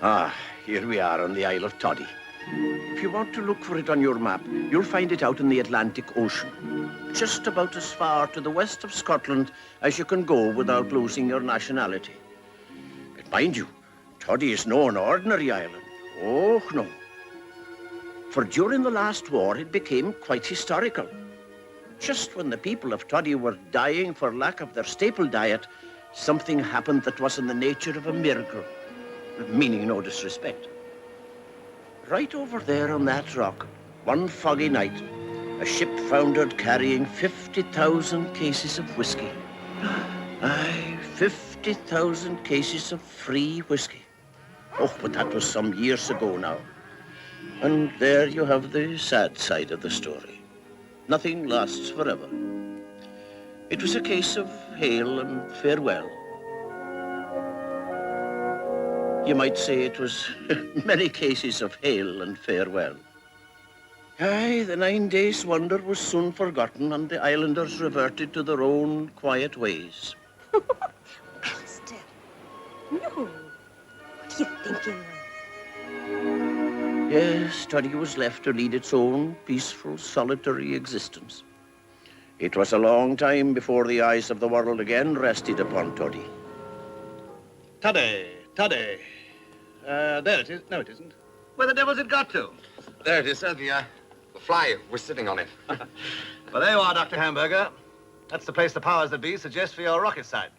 Ah, here we are on the Isle of Todday. If you want to look for it on your map, you'll find it out in the Atlantic Ocean. Just about as far to the west of Scotland as you can go without losing your nationality. But mind you, Todday is no an ordinary island. Oh, no. For during the last war, it became quite historical. Just when the people of Todday were dying for lack of their staple diet, something happened that was in the nature of a miracle, meaning no disrespect. Right over there on that rock, one foggy night, a ship foundered carrying 50,000 cases of whiskey. Aye, 50,000 cases of free whiskey. Oh, but that was some years ago now. And there you have the sad side of the story. Nothing lasts forever. It was a case of hail and farewell. You might say it was many cases of hail and farewell. Aye, the 9 days' wonder was soon forgotten and the islanders reverted to their own quiet ways. Alistair, no. What are you thinking of? Yes, Todday was left to lead its own peaceful, solitary existence. It was a long time before the eyes of the world again rested upon Todday. Todday. There it is. No, it isn't. Where the devil's it got to? There it is, sir. The fly was sitting on it. Well, there you are, Dr. Hamburger. That's the place the powers that be suggest for your rocket site.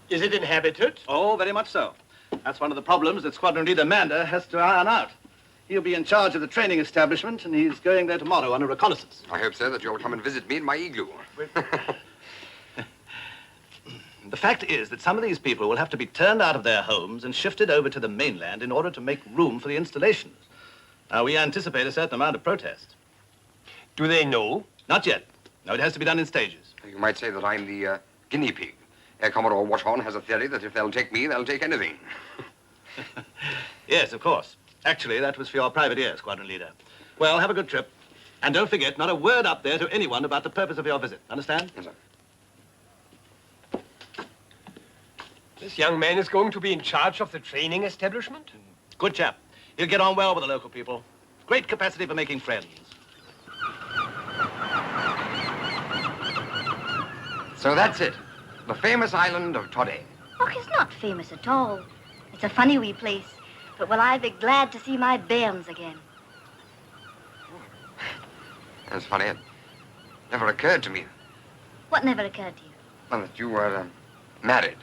Is it inhabited? Oh, very much so. That's one of the problems that Squadron Leader Manders has to iron out. He'll be in charge of the training establishment, and he's going there tomorrow on a reconnaissance. I hope, sir, that you'll come and visit me in my igloo. The fact is that some of these people will have to be turned out of their homes and shifted over to the mainland in order to make room for the installations. Now, we anticipate a certain amount of protest. Do they know? Not yet. No, it has to be done in stages. You might say that I'm the guinea pig. Air Commodore Washorn has a theory that if they'll take me, they'll take anything. Yes, of course. Actually, that was for your private ear, Squadron Leader. Well, have a good trip. And don't forget, not a word up there to anyone about the purpose of your visit. Understand? Yes, sir. This young man is going to be in charge of the training establishment? Good chap. He'll get on well with the local people. Great capacity for making friends. So that's it. The famous island of Todday. Oh, it's not famous at all. It's a funny wee place. But will I be glad to see my bairns again. That's funny. It never occurred to me. What never occurred to you? Well, that you were married.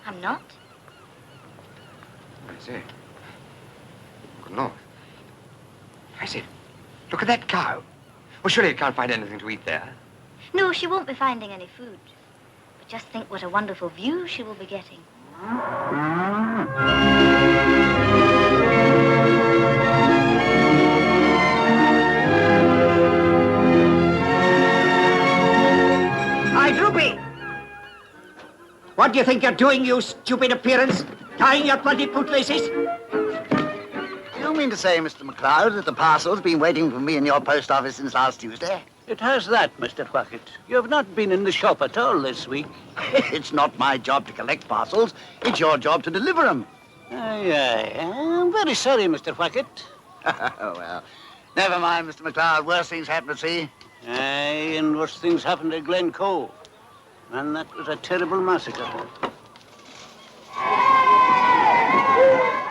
I'm not. I see. Good Lord. I see. Look at that cow. Well, surely it can't find anything to eat there. No, she won't be finding any food. But just think what a wonderful view she will be getting. Hi, Droopy! What do you think you're doing, you stupid appearance? Tying your bloody bootlaces? You mean to say, Mr. Macleod, that the parcel's been waiting for me in your post office since last Tuesday? It has that, Mr. Quackett. You've not been in the shop at all this week. It's not my job to collect parcels. It's your job to deliver them. Aye. I'm very sorry, Mr. Quackett. Oh, well, never mind, Mr. Macleod. Worse things happen at sea. Aye, and worse things happened at Glencoe. And that was a terrible massacre.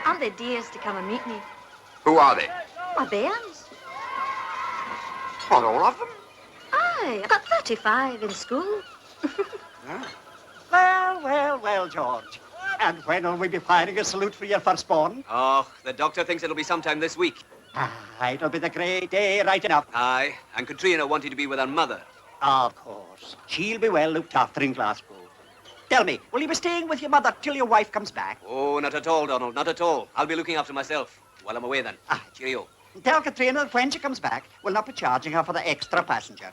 Aren't they dears to come and meet me? Who are they? My bairns. What, all of them? Aye, about 35 in school. Well, George. And when will we be firing a salute for your firstborn? Oh, the doctor thinks it'll be sometime this week. Ah, it'll be the great day, right enough. Aye, and Katrina wanted to be with her mother. Of course. She'll be well looked after in Glasgow. Tell me, will you be staying with your mother till your wife comes back? Oh, not at all, Donald, not at all. I'll be looking after myself while I'm away then. Cheerio. Tell Katrina that when she comes back, we'll not be charging her for the extra passenger.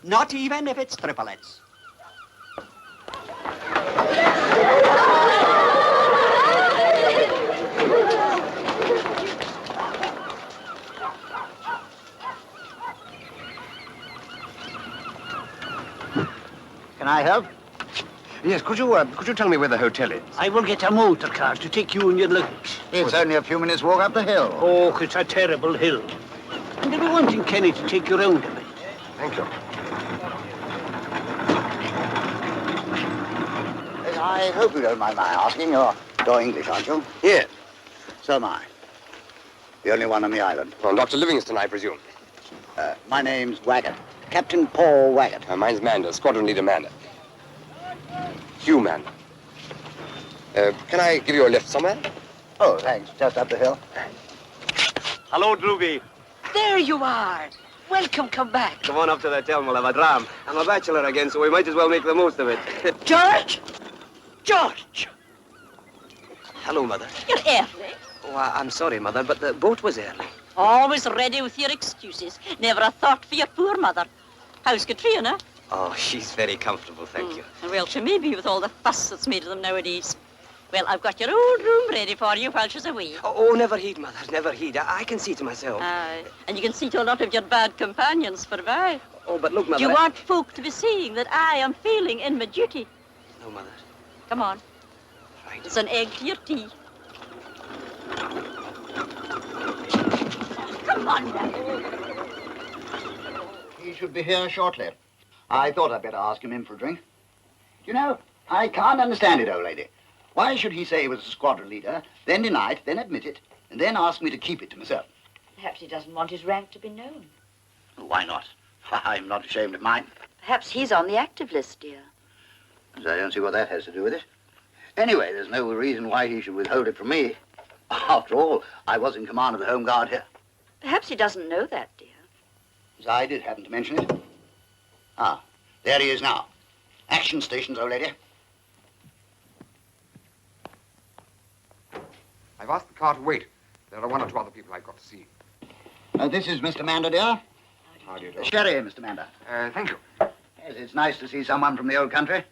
Not even if it's triplets. Can I help? Yes, could you tell me where the hotel is? I will get a motor car to take you and your luggage. It's only a few minutes' walk up the hill. Oh, it's a terrible hill. And I'll be wanting Kenny to take you round a bit. Thank you. I hope you don't mind my asking. You're English, aren't you? Yes. So am I. The only one on the island. Well, Dr. Livingston, I presume. My name's Waggett. Captain Paul Waggett. Mine's Manders, Squadron Leader Manders. Hugh Manders. Can I give you a lift somewhere? Oh, thanks. Just up the hill. Hello, Drooby. There you are. Welcome, come back. Come on up to the hotel and we'll have a dram. I'm a bachelor again, so we might as well make the most of it. George? George! Hello, Mother. You're early. Oh, I'm sorry, Mother, but the boat was early. Always ready with your excuses. Never a thought for your poor mother. How's Katrina? Oh, she's very comfortable, thank you. Well, she may be with all the fuss that's made of them nowadays. Well, I've got your old room ready for you while she's away. Oh, never heed, Mother, never heed. I can see to myself. Aye, and you can see to a lot of your bad companions forby. Oh, but look, Mother... You want folk to be seeing that I am failing in my duty. No, Mother. Come on. Right. It's an egg to your tea. Come on now. He should be here shortly. I thought I'd better ask him in for a drink. You know, I can't understand it, old lady. Why should he say he was a squadron leader, then deny it, then admit it, and then ask me to keep it to myself? Perhaps he doesn't want his rank to be known. Why not? I'm not ashamed of mine. Perhaps he's on the active list, dear. I don't see what that has to do with it. Anyway, there's no reason why he should withhold it from me. After all, I was in command of the Home Guard here. Perhaps he doesn't know that, dear. As I did happen to mention it. Ah, there he is now. Action stations, old lady. I've asked the car to wait. There are one or two other people I've got to see. This is Mr. Mander, dear. How do you do? Sherry, Mr. Mander. Thank you. Yes, it's nice to see someone from the old country.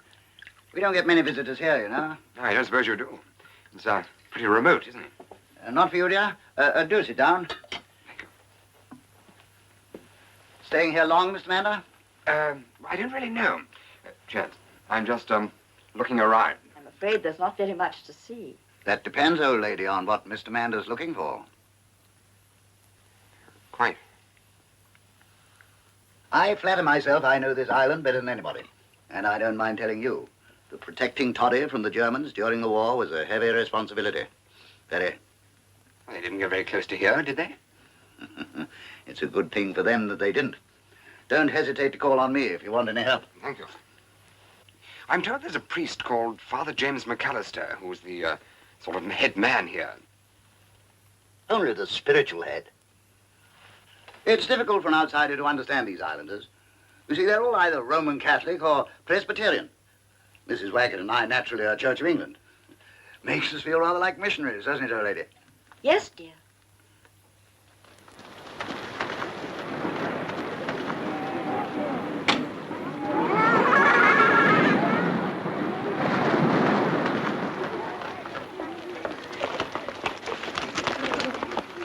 We don't get many visitors here, you know. No, I don't suppose you do. It's pretty remote, isn't it? Not for you, dear. Do sit down. Thank you. Staying here long, Mr. Mander? I don't really know. Cheers. I'm just, looking around. I'm afraid there's not very much to see. That depends, old lady, on what Mr. Mander's looking for. Quite. I flatter myself I know this island better than anybody. And I don't mind telling you that protecting Todday from the Germans during the war was a heavy responsibility. Very. Well, they didn't get very close to here, did they? It's a good thing for them that they didn't. Don't hesitate to call on me if you want any help. Thank you. I'm told there's a priest called Father James McAllister, who's the, sort of head man here. Only the spiritual head. It's difficult for an outsider to understand these islanders. You see, they're all either Roman Catholic or Presbyterian. Mrs. Waggett and I naturally are Church of England. Makes us feel rather like missionaries, doesn't it, old lady? Yes, dear.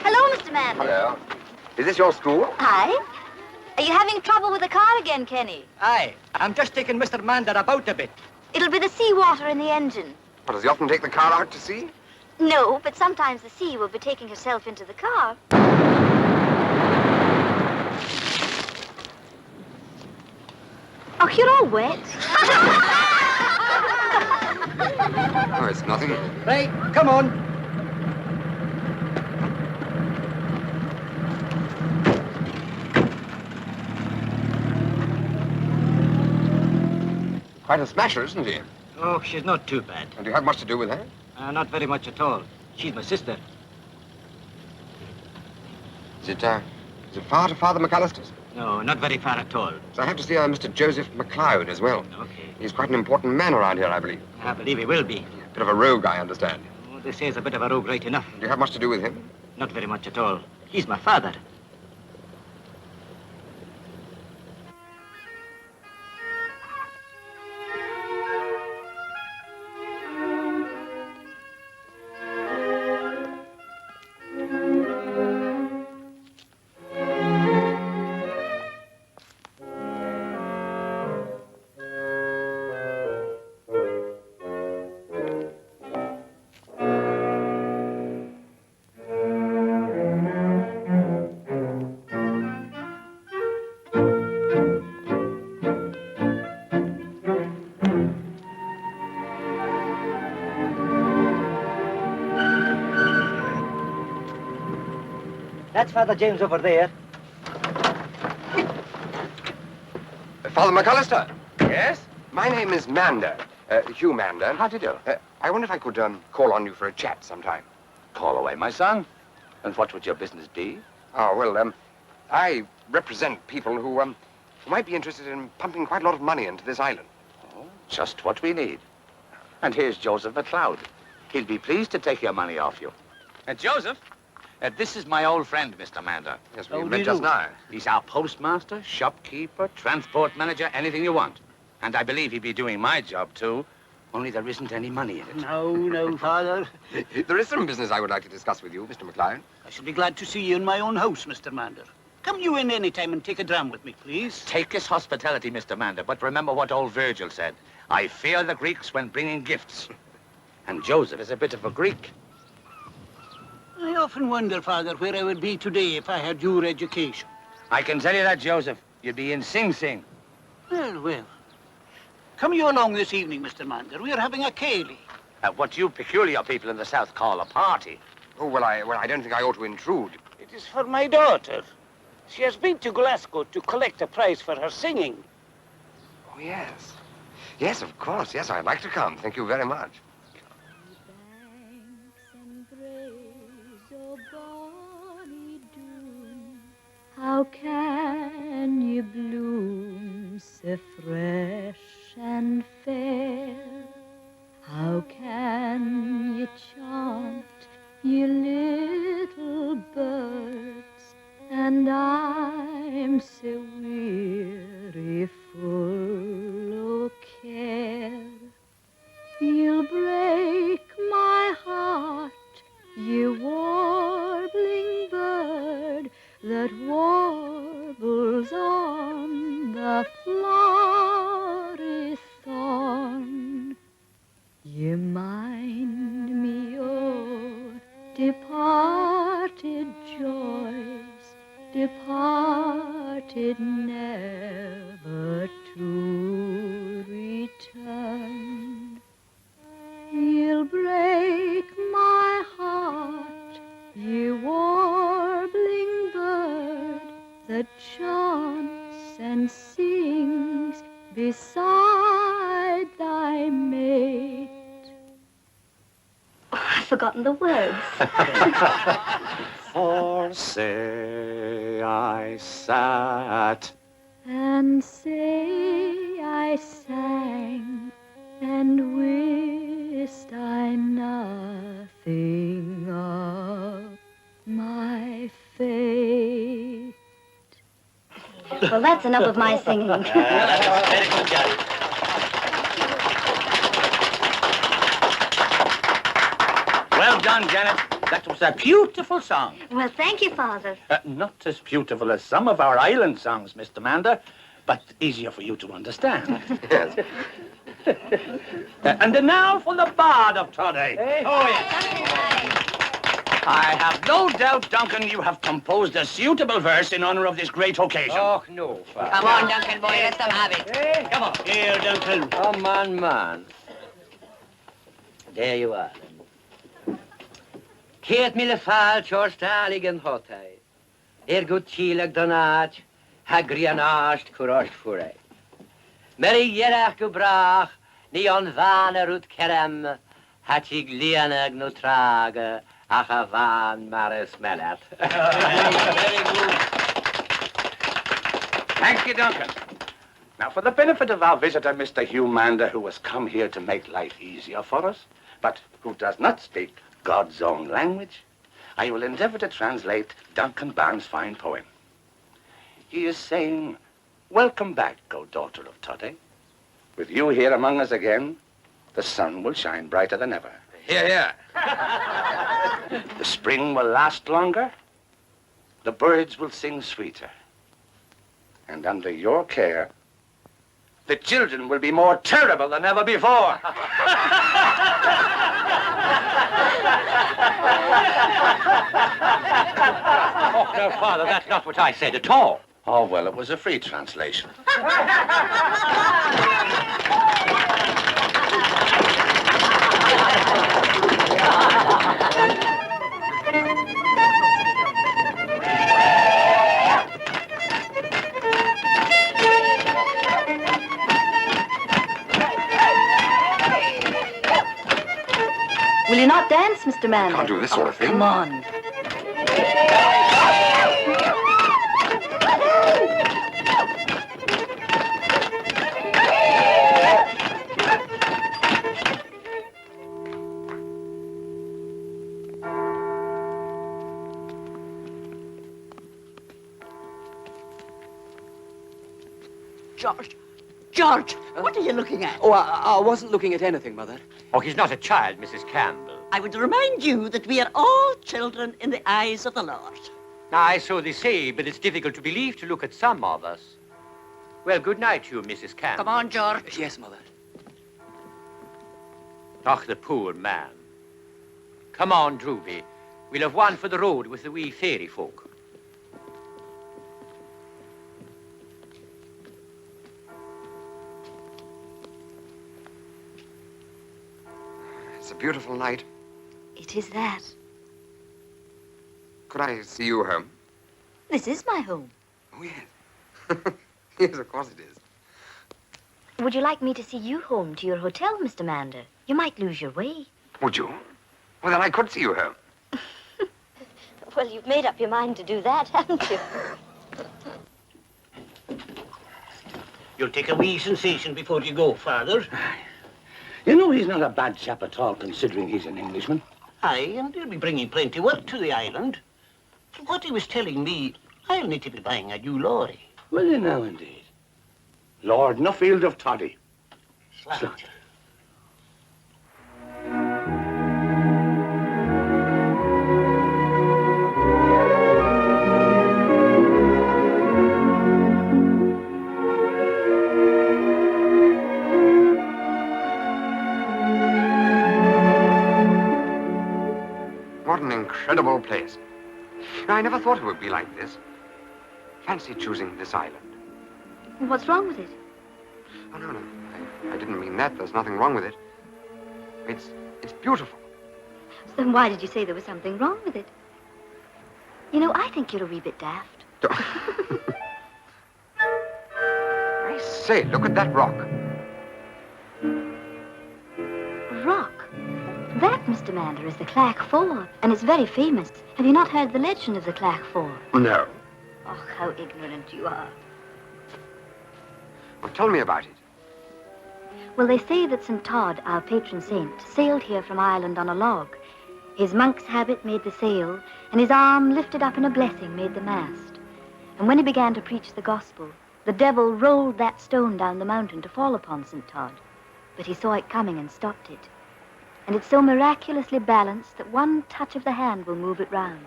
Hello, Mr. Manders. Hello. Is this your school? Hi. Are you having trouble with the car again, Kenny? Aye, I'm just taking Mr. Mander about a bit. It'll be the seawater in the engine. Well, does he often take the car out to sea? No, but sometimes the sea will be taking herself into the car. Oh, you're all wet. Oh, it's nothing. Right, come on. Quite a smasher, isn't he? Oh, she's not too bad. And do you have much to do with her? Not very much at all. She's my sister. Is it far to Father McAllister's? No, not very far at all. So I have to see Mr. Joseph Macleod as well. Okay. He's quite an important man around here, I believe. I believe he will be. Bit of a rogue, I understand. Oh, they say he's a bit of a rogue right enough. Do you have much to do with him? Not very much at all. He's my father. That's Father James over there. Father McAllister. Yes? My name is Mander, Hugh Manders. How do you do? I wonder if I could call on you for a chat sometime. Call away, my son. And what would your business be? Oh, well, I represent people who might be interested in pumping quite a lot of money into this island. Oh, just what we need. And here's Joseph Macleod. He'll be pleased to take your money off you. Joseph, this is my old friend, Mr. Mander. Yes, we met just now. He's our postmaster, shopkeeper, transport manager, anything you want. And I believe he'd be doing my job, too, only there isn't any money in it. No, Father. There is some business I would like to discuss with you, Mr. Macleod. I shall be glad to see you in my own house, Mr. Mander. Come you in any time and take a dram with me, please. Take his hospitality, Mr. Mander, but remember what old Virgil said. I fear the Greeks when bringing gifts. And Joseph is a bit of a Greek. I often wonder, Father, where I would be today if I had your education. I can tell you that, Joseph. You'd be in Sing Sing. Well. Come you along this evening, Mr. Mander. We are having a ceilidh. What you peculiar people in the South call a party. Oh, well, I don't think I ought to intrude. It is for my daughter. She has been to Glasgow to collect a prize for her singing. Oh, yes. Yes, of course. Yes, I'd like to come. Thank you very much. How can you bloom so fresh and fair? How can you chant, you little birds? And I'm so weary, full of care. You'll break my heart, you warbling bird that warbles on the flowery thorn. You mind me, oh, departed joys, departed never to return. You'll break my heart, you warbling bird that chants and sings beside thy mate. Oh, I've forgotten the words. For say I sat And say I sang and wist I nothing of my fate. Well, that's enough of my singing. Very good, Johnny. Well done, Janet. That was a beautiful song. Well, thank you, Father. Not as beautiful as some of our island songs, Mr. Mander, but easier for you to understand. Yes. And now for the bard of Todday. Hey. Oh, yes. I have no doubt, Duncan, you have composed a suitable verse in honor of this great occasion. Oh, no, Father. Come on, Duncan, boy, let them have it. Hey. Come on. Here, Duncan. Oh, man. There you are. Keert mille fall tjorstaligen hotai. Gut chileg donat, ha grianast kurost fure. Meri yerach gubrach, ni on vanerut kerem, hat ik lieneg no trage, ach a van maris melet. Very good. Thank you, Duncan. Now, for the benefit of our visitor, Mr. Hugh Mander, who has come here to make life easier for us, but who does not speak God's own language, I will endeavor to translate Duncan Barnes' fine poem. He is saying, welcome back, O daughter of Todday. With you here among us again, the sun will shine brighter than ever. Hear, hear. The spring will last longer. The birds will sing sweeter. And under your care, the children will be more terrible than ever before. Oh, no, Father, that's not what I said at all. Oh, well, it was a free translation. Will you not dance, Mr. Manders? Can't do this sort of thing. Come on. George! George! What are you looking at? Oh, I wasn't looking at anything, Mother. Oh, he's not a child, Mrs. Campbell. I would remind you that we are all children in the eyes of the Lord. Aye, so they say, but it's difficult to believe to look at some of us. Well, good night to you, Mrs. Campbell. Come on, George. Yes, Mother. Och, the poor man. Come on, Droopy. We'll have one for the road with the wee fairy folk. It's a beautiful night. It is that. Could I see you home? This is my home. Oh, yes. Yes, of course it is. Would you like me to see you home to your hotel, Mr. Mander? You might lose your way. Would you? Well, then I could see you home. Well, you've made up your mind to do that, haven't you? You'll take a wee sensation before you go, Father. You know, he's not a bad chap at all, considering he's an Englishman. Aye, and he'll be bringing plenty work to the island. From what he was telling me, I'll need to be buying a new lorry. Will you now, indeed? Lord Nuffield of Todday. Slant. What an incredible place. I never thought it would be like this. Fancy choosing this island. What's wrong with it? Oh, no. I didn't mean that. There's nothing wrong with it. It's beautiful. Then why did you say there was something wrong with it? You know, I think you're a wee bit daft. I say, look at that rock. Rock? That, Mr. Mander, is the Clack Four, and it's very famous. Have you not heard the legend of the Clack Four? No. Oh, how ignorant you are. Well, tell me about it. Well, they say that St. Todd, our patron saint, sailed here from Ireland on a log. His monk's habit made the sail, and his arm lifted up in a blessing made the mast. And when he began to preach the gospel, the devil rolled that stone down the mountain to fall upon St. Todd. But he saw it coming and stopped it. And it's so miraculously balanced that one touch of the hand will move it round.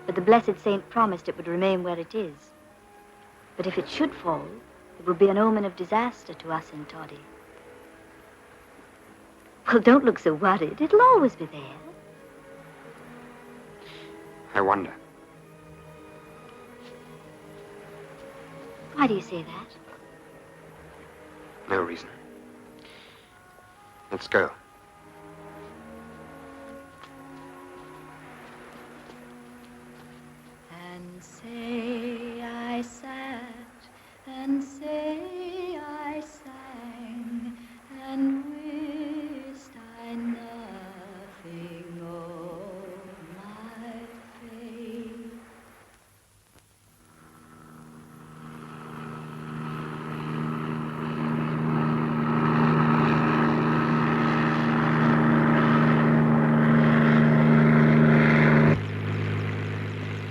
But the blessed saint promised it would remain where it is. But if it should fall, it will be an omen of disaster to us in Toddy. Well, don't look so worried. It'll always be there. I wonder. Why do you say that? No reason. Let's go. And say I sat, and say I sang, and wist I nothing of my fate.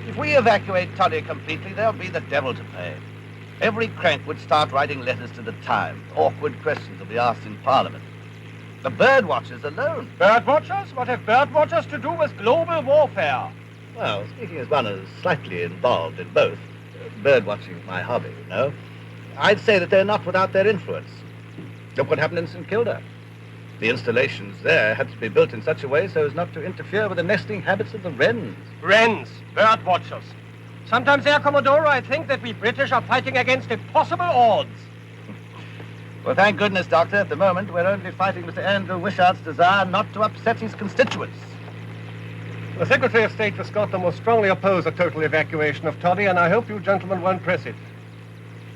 If we evacuate Todday completely, there'll be the devil to pay. Every crank would start writing letters to the Times. Awkward questions will be asked in Parliament. The bird watchers alone. Bird watchers? What have bird watchers to do with global warfare? Well, speaking as one who's slightly involved in both, bird watching is my hobby, you know. I'd say that they're not without their influence. Look what happened in St. Kilda. The installations there had to be built in such a way so as not to interfere with the nesting habits of the wrens. Wrens, bird watchers. Sometimes, Herr Commodore, I think that we British are fighting against impossible odds. Well, thank goodness, Doctor, at the moment we're only fighting Mr. Andrew Wishart's desire not to upset his constituents. The Secretary of State for Scotland will strongly oppose a total evacuation of Todday, and I hope you gentlemen won't press it.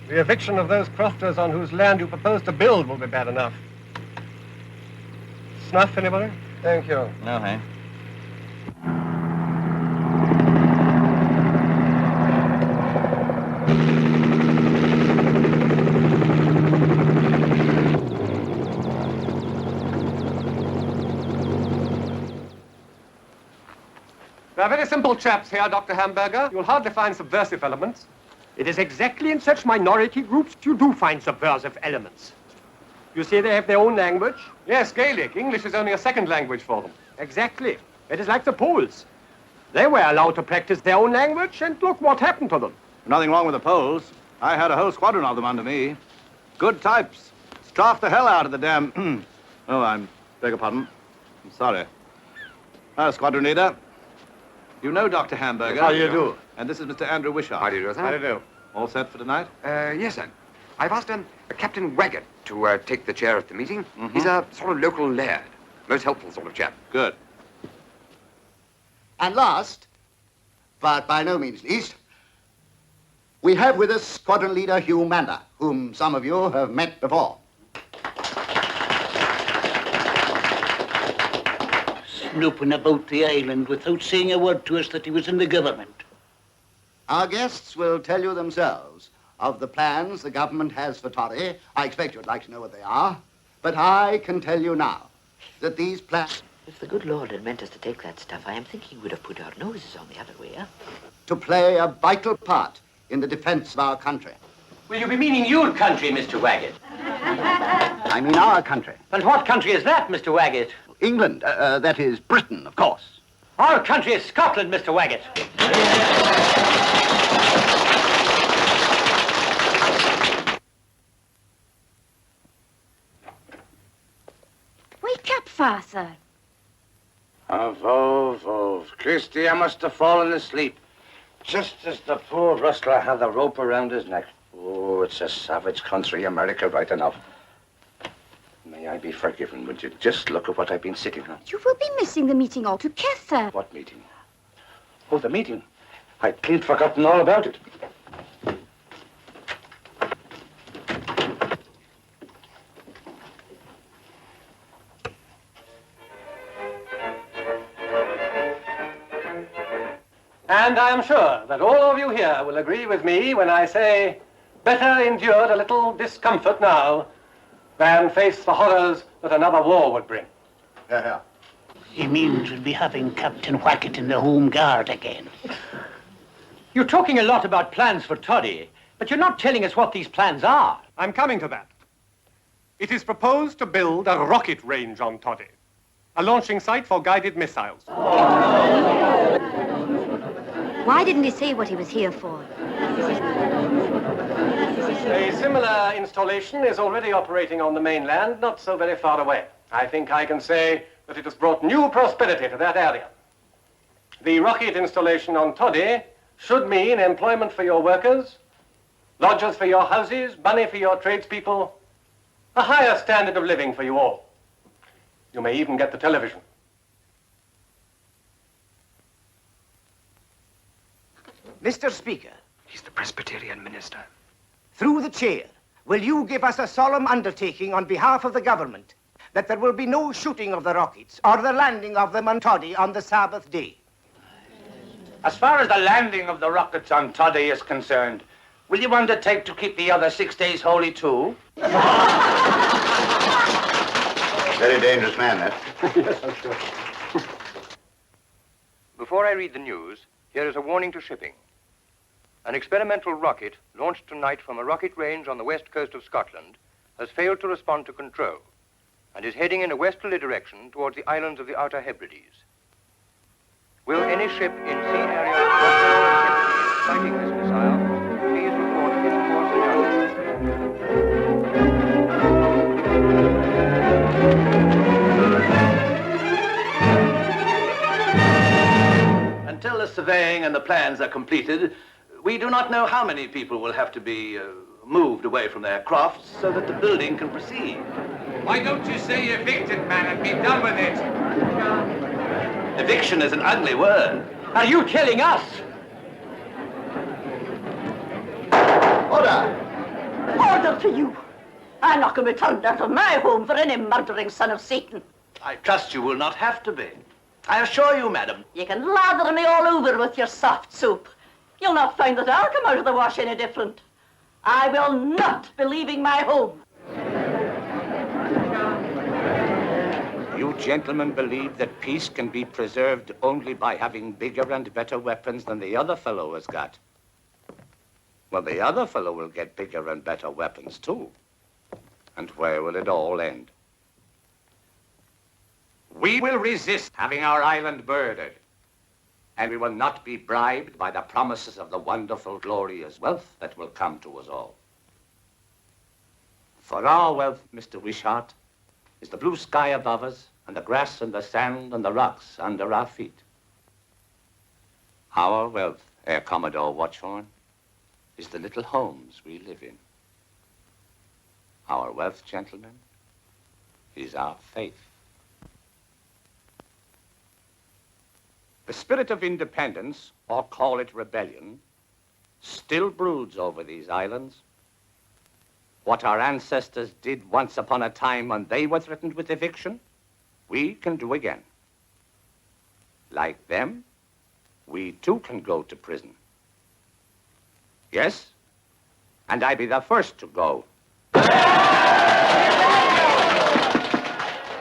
The eviction of those crofters on whose land you propose to build will be bad enough. snuff, anybody? Thank you. No, Hank. They are very simple chaps here, Dr. Hamburger. You'll hardly find subversive elements. It is exactly in such minority groups you do find subversive elements. You see, they have their own language. Yes, Gaelic. English is only a second language for them. Exactly. It is like the Poles. They were allowed to practice their own language, and look what happened to them. Nothing wrong with the Poles. I had a whole squadron of them under me. Good types. Straffed the hell out of the damn... Oh, I beg your pardon. I'm sorry. Squadron leader. You know Dr. Hamburger. How do you do? And this is Mr. Andrew Wishart. How do you do, sir? How do you do? All set for tonight? Yes, sir. I've asked Captain Waggett to take the chair at the meeting. He's a sort of local laird. Most helpful sort of chap. Good. And last, but by no means least, we have with us Squadron Leader Hugh Manders, whom some of you have met before. Snooping about the island without saying a word to us that he was in the government. Our guests will tell you themselves of the plans the government has for Todday. I expect you'd like to know what they are, but I can tell you now that these plans... If the good Lord had meant us to take that stuff, I am thinking he would have put our noses on the other way, huh? to play a vital part in the defense of our country. Will you be meaning your country, Mr. Waggett? I mean our country. And what country is that, Mr. Waggett? England, that is Britain, of course. Our country is Scotland, Mr. Waggett. Wake up, Father. Oh, Christy, I must have fallen asleep. Just as the poor rustler had the rope around his neck. Oh, it's a savage country, America, right enough. May I be forgiven, would you? Just look at what I've been sitting on. You will be missing the meeting altogether. What meeting? Oh, the meeting. I'd clean forgotten all about it. And I am sure that all of you here will agree with me when I say, better endure a little discomfort now than face the horrors that another war would bring. Yeah. He means we'll be having Captain Whackett in the Home Guard again. You're talking a lot about plans for Todday, but you're not telling us what these plans are. I'm coming to that. It is proposed to build a rocket range on Todday, a launching site for guided missiles. Why didn't he say what he was here for? A similar installation is already operating on the mainland, not so very far away. I think I can say that it has brought new prosperity to that area. The rocket installation on Todday should mean employment for your workers, lodgers for your houses, money for your tradespeople, a higher standard of living for you all. You may even get the television. Mr. Speaker. He's the Presbyterian minister. Through the chair, will you give us a solemn undertaking on behalf of the government that there will be no shooting of the rockets or the landing of them on Todday on the Sabbath day? As far as the landing of the rockets on Todday is concerned, will you undertake to keep the other 6 days holy too? Very dangerous man, that. Yes, I'm sure. Before I read the news, here is a warning to shipping. An experimental rocket launched tonight from a rocket range on the west coast of Scotland has failed to respond to control and is heading in a westerly direction towards the islands of the Outer Hebrides. Will any ship in sea area sighting this missile, please report its course adjusted. Until the surveying and the plans are completed, we do not know how many people will have to be moved away from their crafts so that the building can proceed. Why don't you say evicted, man, and be done with it? Eviction is an ugly word. Are you telling us? Order! Order to you. I'm not going to be turned out of my home for any murdering son of Satan. I trust you will not have to be. I assure you, madam. You can lather me all over with your soft soup. You'll not find that I'll come out of the wash any different. I will not be leaving my home. You gentlemen believe that peace can be preserved only by having bigger and better weapons than the other fellow has got. Well, the other fellow will get bigger and better weapons, too. And where will it all end? We will resist having our island murdered. And we will not be bribed by the promises of the wonderful, glorious wealth that will come to us all. For our wealth, Mr. Wishart, is the blue sky above us, and the grass and the sand and the rocks under our feet. Our wealth, Herr Commodore Watchhorn, is the little homes we live in. Our wealth, gentlemen, is our faith. The spirit of independence, or call it rebellion, still broods over these islands. What our ancestors did once upon a time when they were threatened with eviction, we can do again. Like them, we too can go to prison. Yes, and I be the first to go.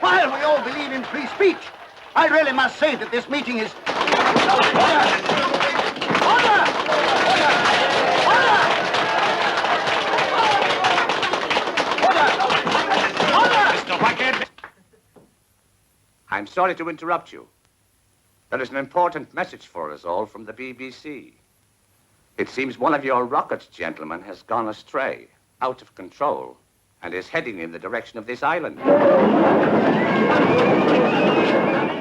While we all believe in free speech, I really must say that this meeting is... I'm sorry to interrupt you. There is an important message for us all from the BBC. It seems one of your rockets, gentlemen, has gone astray, out of control, and is heading in the direction of this island.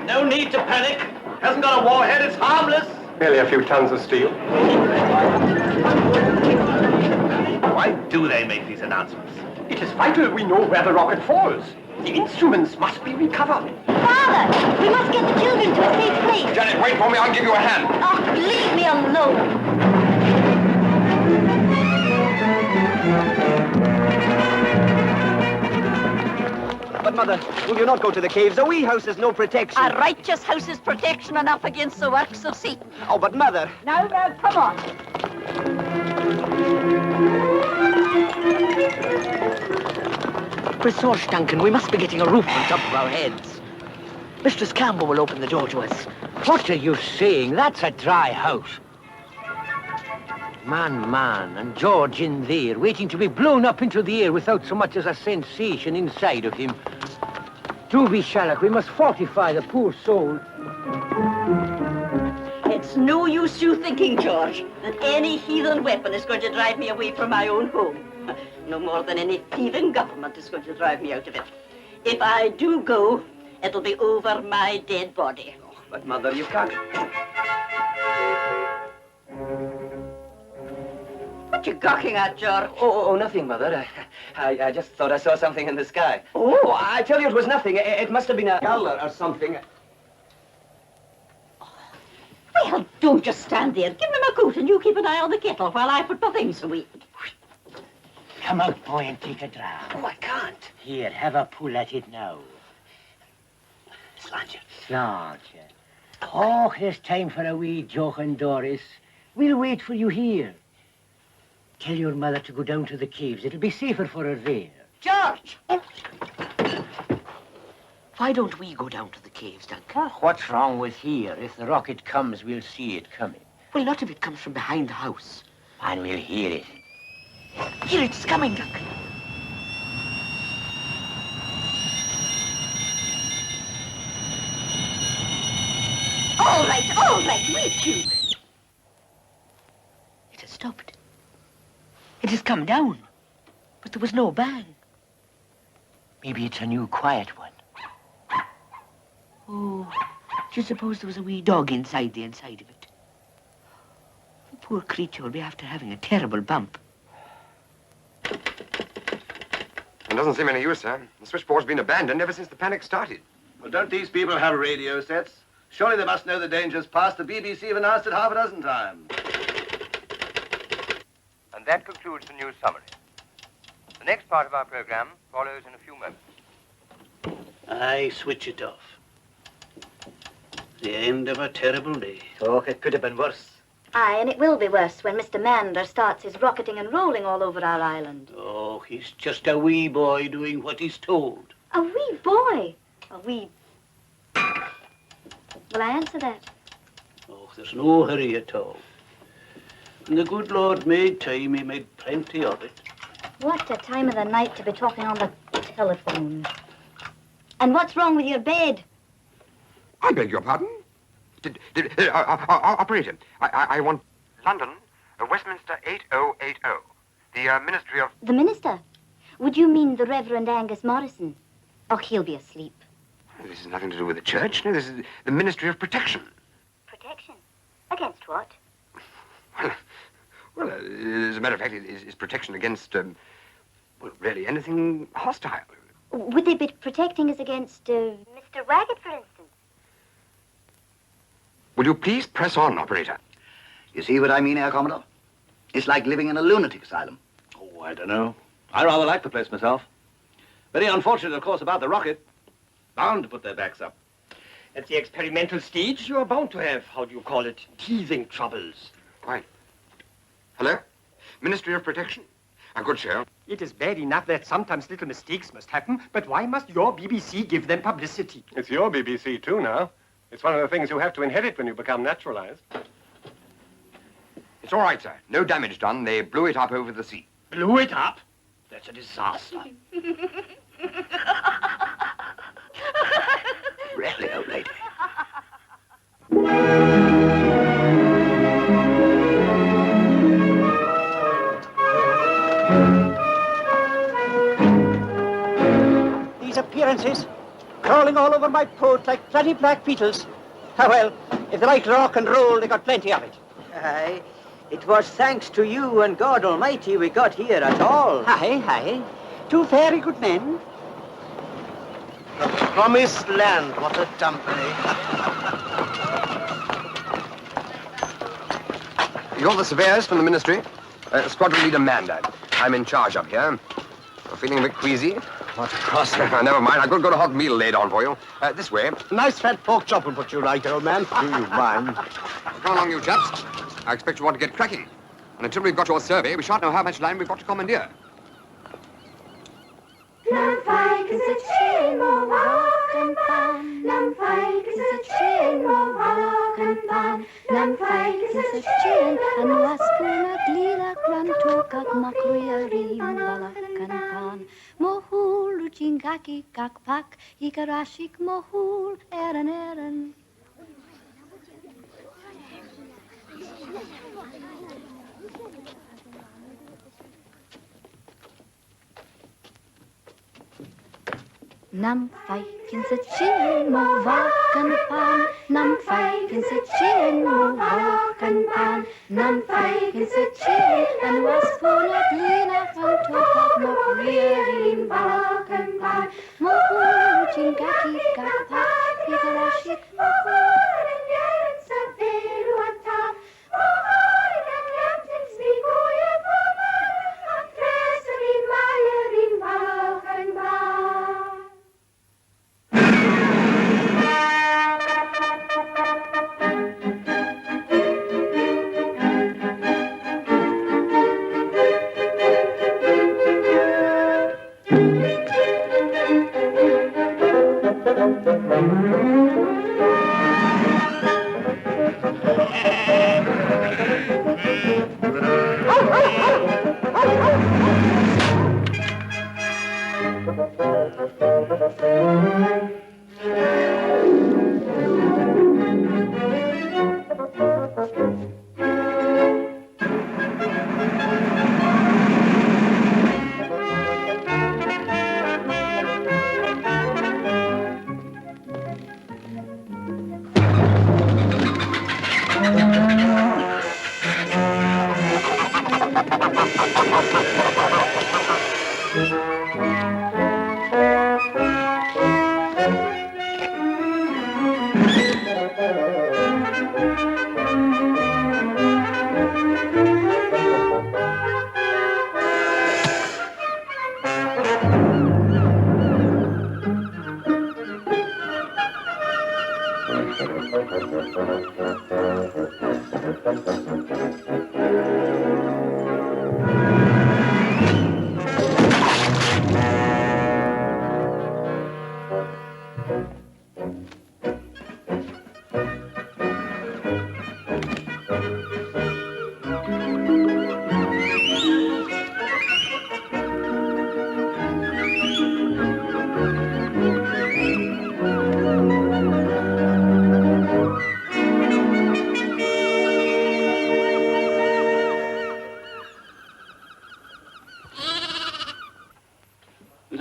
No need to panic. Hasn't got a warhead, it's harmless. Merely a few tons of steel. Why do they make these announcements? It is vital we know where the rocket falls. The instruments must be recovered. Father, we must get the children to a safe place. Janet, wait for me. I'll give you a hand. Oh, leave me alone. But, Mother, will you not go to the caves? A wee house has no protection. A righteous house is protection enough against the works of Satan. Oh, but, Mother... Now, come on. Resource, Duncan, we must be getting a roof on top of our heads. Mistress Campbell will open the door to us. What are you saying? That's a dry house. Man, and George in there, waiting to be blown up into the air without so much as a sensation inside of him. Do be Sherlock, we must fortify the poor soul. It's no use you thinking, George, that any heathen weapon is going to drive me away from my own home. No more than any thieving government is going to drive me out of it. If I do go, it'll be over my dead body. Oh, but, Mother, you can't... What you gawking at, George? Oh, nothing, Mother. I just thought I saw something in the sky. Oh? I tell you it was nothing. It must have been a gull or something. Well, don't just stand there. Give me my coat and you keep an eye on the kettle while I put my things away. Come out, boy, and take a draught. Oh, I can't. Here, have a pull at it now. Slant you. Oh, there's time for a wee joke and Doris. We'll wait for you here. Tell your mother to go down to the caves. It'll be safer for her there. George! Why don't we go down to the caves, Duncan? What's wrong with here? If the rocket comes, we'll see it coming. Well, not if it comes from behind the house. And we'll hear it. Here, it's coming, Duncan. All right, wait you. It has stopped. It has come down. But there was no bang. Maybe it's a new quiet one. Oh, do you suppose there was a wee dog inside the inside of it? The poor creature will be after having a terrible bump. It doesn't seem any use, sir. The switchboard's been abandoned ever since the panic started. Well, don't these people have radio sets? Surely they must know the danger's past. The BBC have announced it half a dozen times. And that concludes the news summary. The next part of our program follows in a few moments. I switch it off. The end of a terrible day. Oh, it could have been worse. Aye, and it will be worse when Mr. Manders starts his rocketing and rolling all over our island. Oh, he's just a wee boy doing what he's told. A wee boy? A wee... Will I answer that? Oh, there's no hurry at all. When the good Lord made time, he made plenty of it. What a time of the night to be talking on the telephone. And what's wrong with your bed? I beg your pardon? Operator, I want London, Westminster 8080. The Ministry of... The minister? Would you mean the Reverend Angus Morrison? Oh, he'll be asleep. This has nothing to do with the church. No, this is the Ministry of Protection. Protection? Against what? Well, as a matter of fact, it's protection against, well, really anything hostile. Would they be protecting us against, Mr. Waggett, for instance? Will you please press on, operator? You see what I mean, Air Commodore? It's like living in a lunatic asylum. Oh, I don't know. I rather like the place myself. Very unfortunate, of course, about the rocket. Bound to put their backs up. At the experimental stage, you are bound to have, how do you call it, teething troubles. Quite. Hello? Ministry of Protection? A good show. It is bad enough that sometimes little mistakes must happen, but why must your BBC give them publicity? It's your BBC, too, now. It's one of the things you have to inherit when you become naturalized. It's all right, sir. No damage done. They blew it up over the sea. Blew it up? That's a disaster. Really, old lady. These appearances, crawling all over my coat like bloody black beetles. Ah, well, if they like rock and roll, they got plenty of it. Aye, it was thanks to you and God Almighty we got here at all. Aye, aye. Two very good men. The promised land, what a company. You're the surveyors from the ministry? Squadron leader Mander. I'm in charge up here. You're feeling a bit queasy? What a cross. Never mind. I've got a hot meal laid on for you. This way. Nice fat pork chop will put you right, old man. Do you mind? Come along, you chaps. I expect you want to get cracking. And until we've got your survey, we shan't know how much land we've got to commandeer. Nam feig is a chin o rock and pan. Nam feig is a chin o rock and pan. Nam feig is a chin and waspuna glida grantukak makriari balak and pan. Mohul jingaki kakpak ikarashik mohul eran. Nam feikens a chin mo vaken pan. Nam feikens a chin mo vaken pan. Nam feikens a chin and was full of lina and took up no rearing vaken pan. Mo chingaki kakpa ikarashi mo and yet a veil one top. Mo and captain speak o ya woman and present in my vaken pan.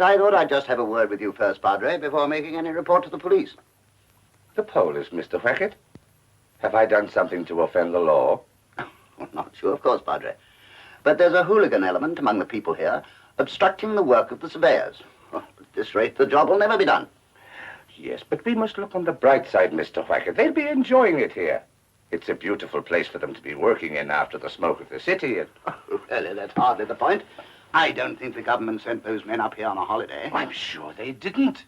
I thought I'd just have a word with you first, Padre, before making any report to the police. The Polish, Mr. Hackett. Have I done something to offend the law? Well, not sure, of course, Padre. But there's a hooligan element among the people here, obstructing the work of the surveyors. Well, at this rate, the job will never be done. Yes, but we must look on the bright side, Mr. Hackett. They'll be enjoying it here. It's a beautiful place for them to be working in after the smoke of the city. And... Oh, really, that's hardly the point. I don't think the government sent those men up here on a holiday. I'm sure they didn't.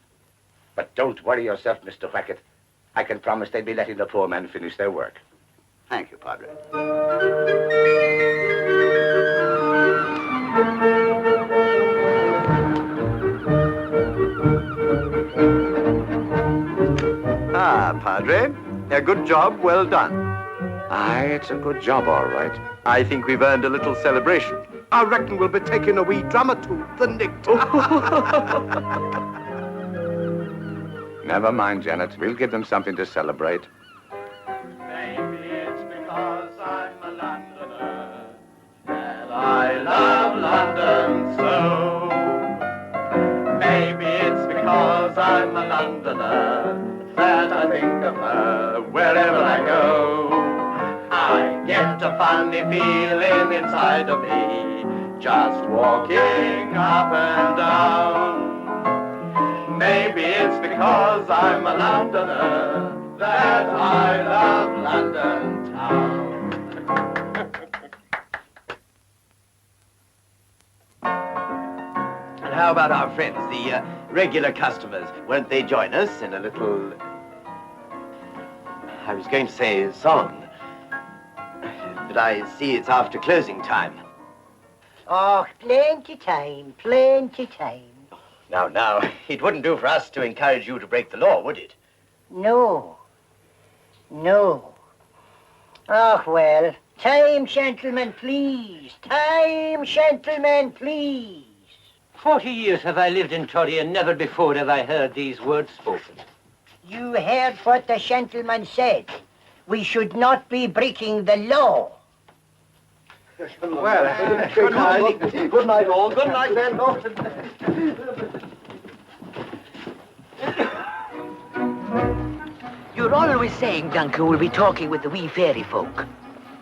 But don't worry yourself, Mr. Hackett. I can promise they'll be letting the poor men finish their work. Thank you, Padre. Ah, Padre. A good job, well done. Aye, it's a good job, all right. I think we've earned a little celebration. I reckon we'll be taking a wee drum or two, the night. Never mind, Janet. We'll give them something to celebrate. Maybe it's because I'm a Londoner that I love London so. Maybe it's because I'm a Londoner that I think of her wherever I go. I get a funny feeling inside of me, just walking up and down. Maybe it's because I'm a Londoner that I love London town. And how about our friends, the regular customers? Won't they join us in a little... I was going to say song, but I see it's after closing time. Oh, plenty time, plenty time. Now, it wouldn't do for us to encourage you to break the law, would it? No. No. Oh, well, time, gentlemen, please. Time, gentlemen, please. 40 years have I lived in Todday, and never before have I heard these words spoken. You heard what the gentleman said. We should not be breaking the law. Well, good night. Good night, all. Good night, then, Doctor. You're always saying, Duncan, we'll be talking with the wee fairy folk.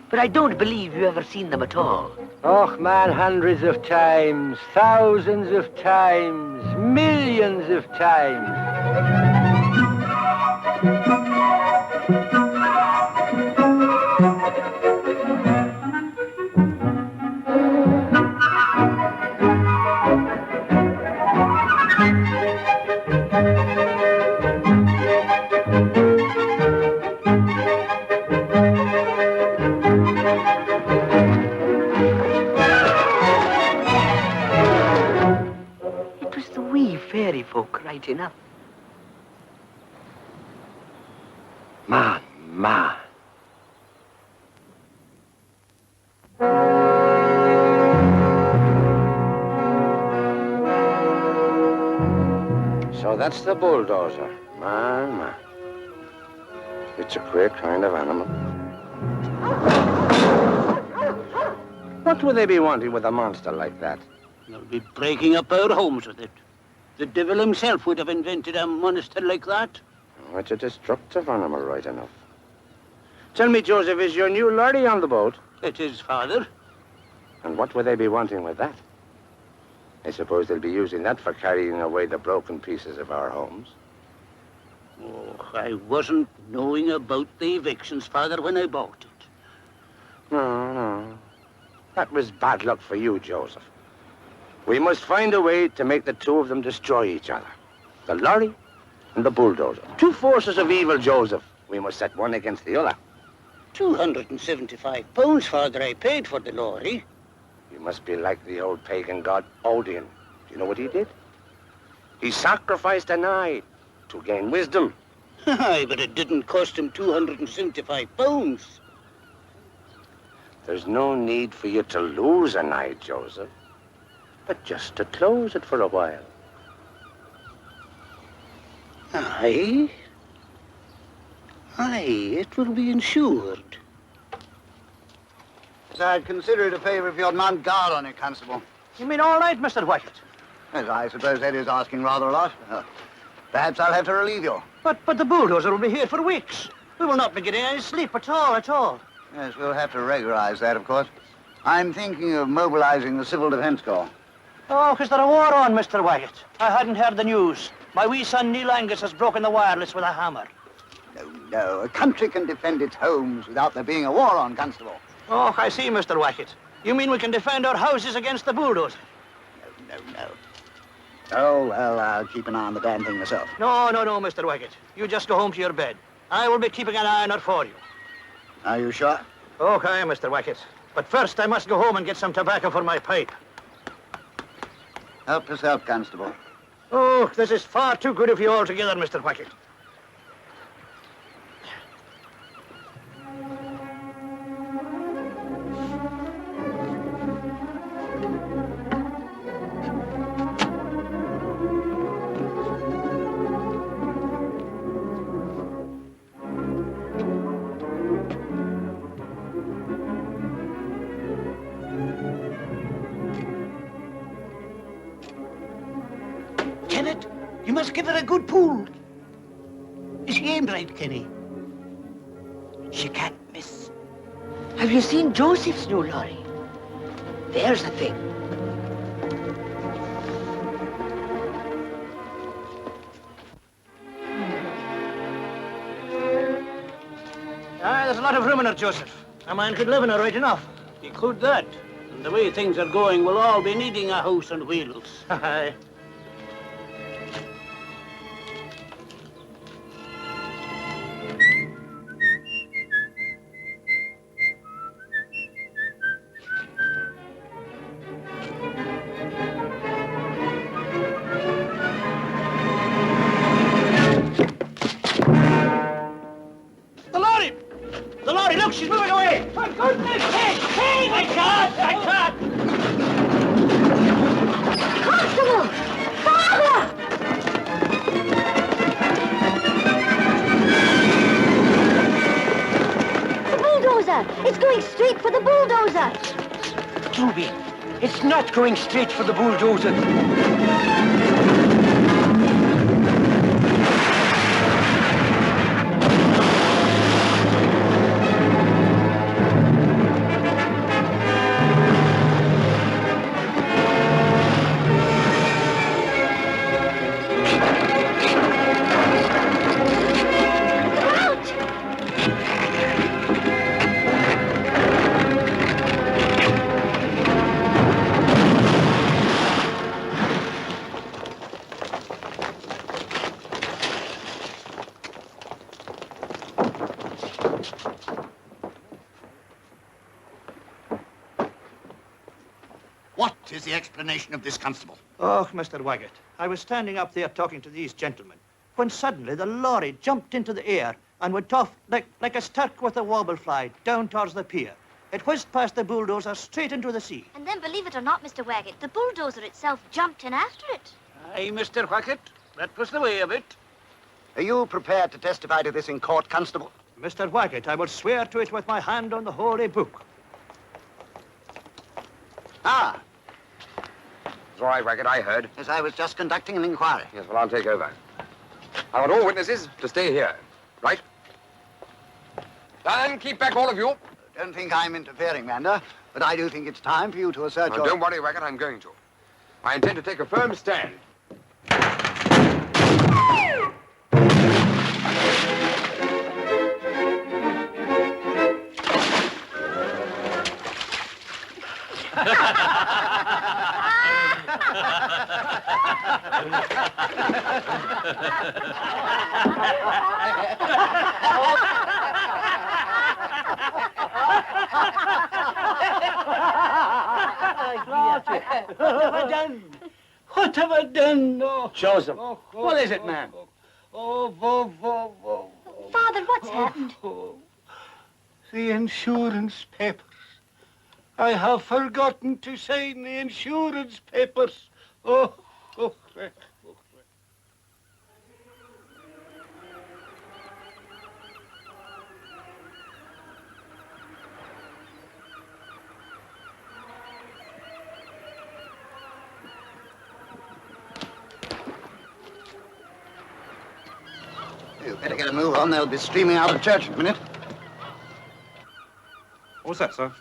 But I don't believe you've ever seen them at all. Oh, man, hundreds of times, thousands of times, millions of times. Fairy folk, right enough. Ma. So that's the bulldozer. Ma. It's a queer kind of animal. What would they be wanting with a monster like that? They'll be breaking up our homes with it. The devil himself would have invented a monster like that. Oh, it's a destructive animal, right enough. Tell me, Joseph, is your new lorry on the boat? It is, Father. And what would they be wanting with that? I suppose they'll be using that for carrying away the broken pieces of our homes. Oh, I wasn't knowing about the evictions, Father, when I bought it. No. That was bad luck for you, Joseph. We must find a way to make the two of them destroy each other. The lorry and the bulldozer. Two forces of evil, Joseph. We must set one against the other. £275, Father, I paid for the lorry. You must be like the old pagan god Odin. Do you know what he did? He sacrificed an eye to gain wisdom. Aye, but it didn't cost him £275. There's no need for you to lose an eye, Joseph, but just to close it for a while. Aye? Aye, it will be insured. I'd consider it a favour if you'd mount guard on it, Constable. You mean all night, Mr. Wackett? Yes, I suppose that is asking rather a lot. Perhaps I'll have to relieve you. But the bulldozer will be here for weeks. We will not be getting any sleep at all. Yes, we'll have to regularize that, of course. I'm thinking of mobilizing the Civil Defense Corps. Oh, is there a war on, Mr. Wackett? I hadn't heard the news. My wee son Neil Angus has broken the wireless with a hammer. No, a country can defend its homes without there being a war on, Constable. Oh, I see, Mr. Wackett. You mean we can defend our houses against the bulldozer? No. Oh, well, I'll keep an eye on the damn thing myself. No, Mr. Wackett. You just go home to your bed. I will be keeping an eye on it for you. Are you sure? Okay, Mr. Wackett. But first I must go home and get some tobacco for my pipe. Help yourself, Constable. Oh, this is far too good of you altogether, Mr. Wackett. You must give her a good pull. Is she aimed right, Kenny? She can't miss. Have you seen Joseph's new lorry? There's the thing. Aye, there's a lot of room in her, Joseph. A man could live in her right enough. He could that. And the way things are going, we'll all be needing a house and wheels. Aye. The lorry, look, she's moving away! For goodness sake! Hey, my God! Constable! Father! The bulldozer! It's going straight for the bulldozer! Ruby, it's not going straight for the bulldozer. What is the explanation of this, Constable? Oh, Mr. Waggett, I was standing up there talking to these gentlemen when suddenly the lorry jumped into the air and went off like a stark with a wobble fly down towards the pier. It whizzed past the bulldozer straight into the sea. And then, believe it or not, Mr. Waggett, the bulldozer itself jumped in after it. Aye, Mr. Wackett, that was the way of it. Are you prepared to testify to this in court, Constable? Mr. Waggett, I will swear to it with my hand on the holy book. Ah. It's all right, Wackett, I heard. Yes, I was just conducting an inquiry. Yes, well, I'll take over. I want all witnesses to stay here, right? And keep back, all of you. Don't think I'm interfering, Mander, but I do think it's time for you to assert your... Don't worry, Wackett, I'm going to. I intend to take a firm stand. What have I done? What have I done? Oh. Joseph, what is it, man? Father, what's happened? The insurance papers. I have forgotten to sign the insurance papers. Oh. You better get a move on. They'll be streaming out of church in a minute. What's that, sir?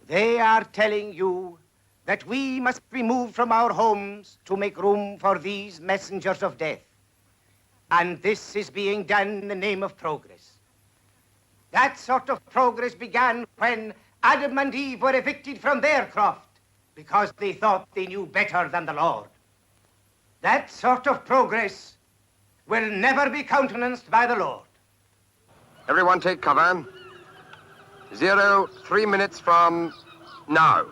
They are telling you that we must be moved from our homes to make room for these messengers of death. And this is being done in the name of progress. That sort of progress began when Adam and Eve were evicted from their croft because they thought they knew better than the Lord. That sort of progress will never be countenanced by the Lord. Everyone take cover. 3 minutes from now.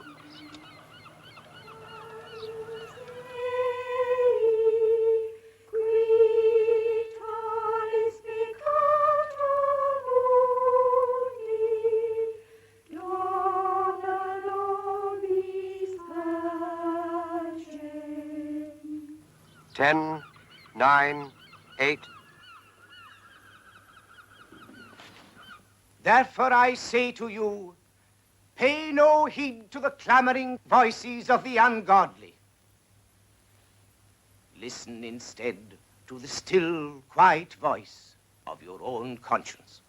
Ten, 9, 8. Therefore I say to you, pay no heed to the clamoring voices of the ungodly. Listen instead to the still, quiet voice of your own conscience.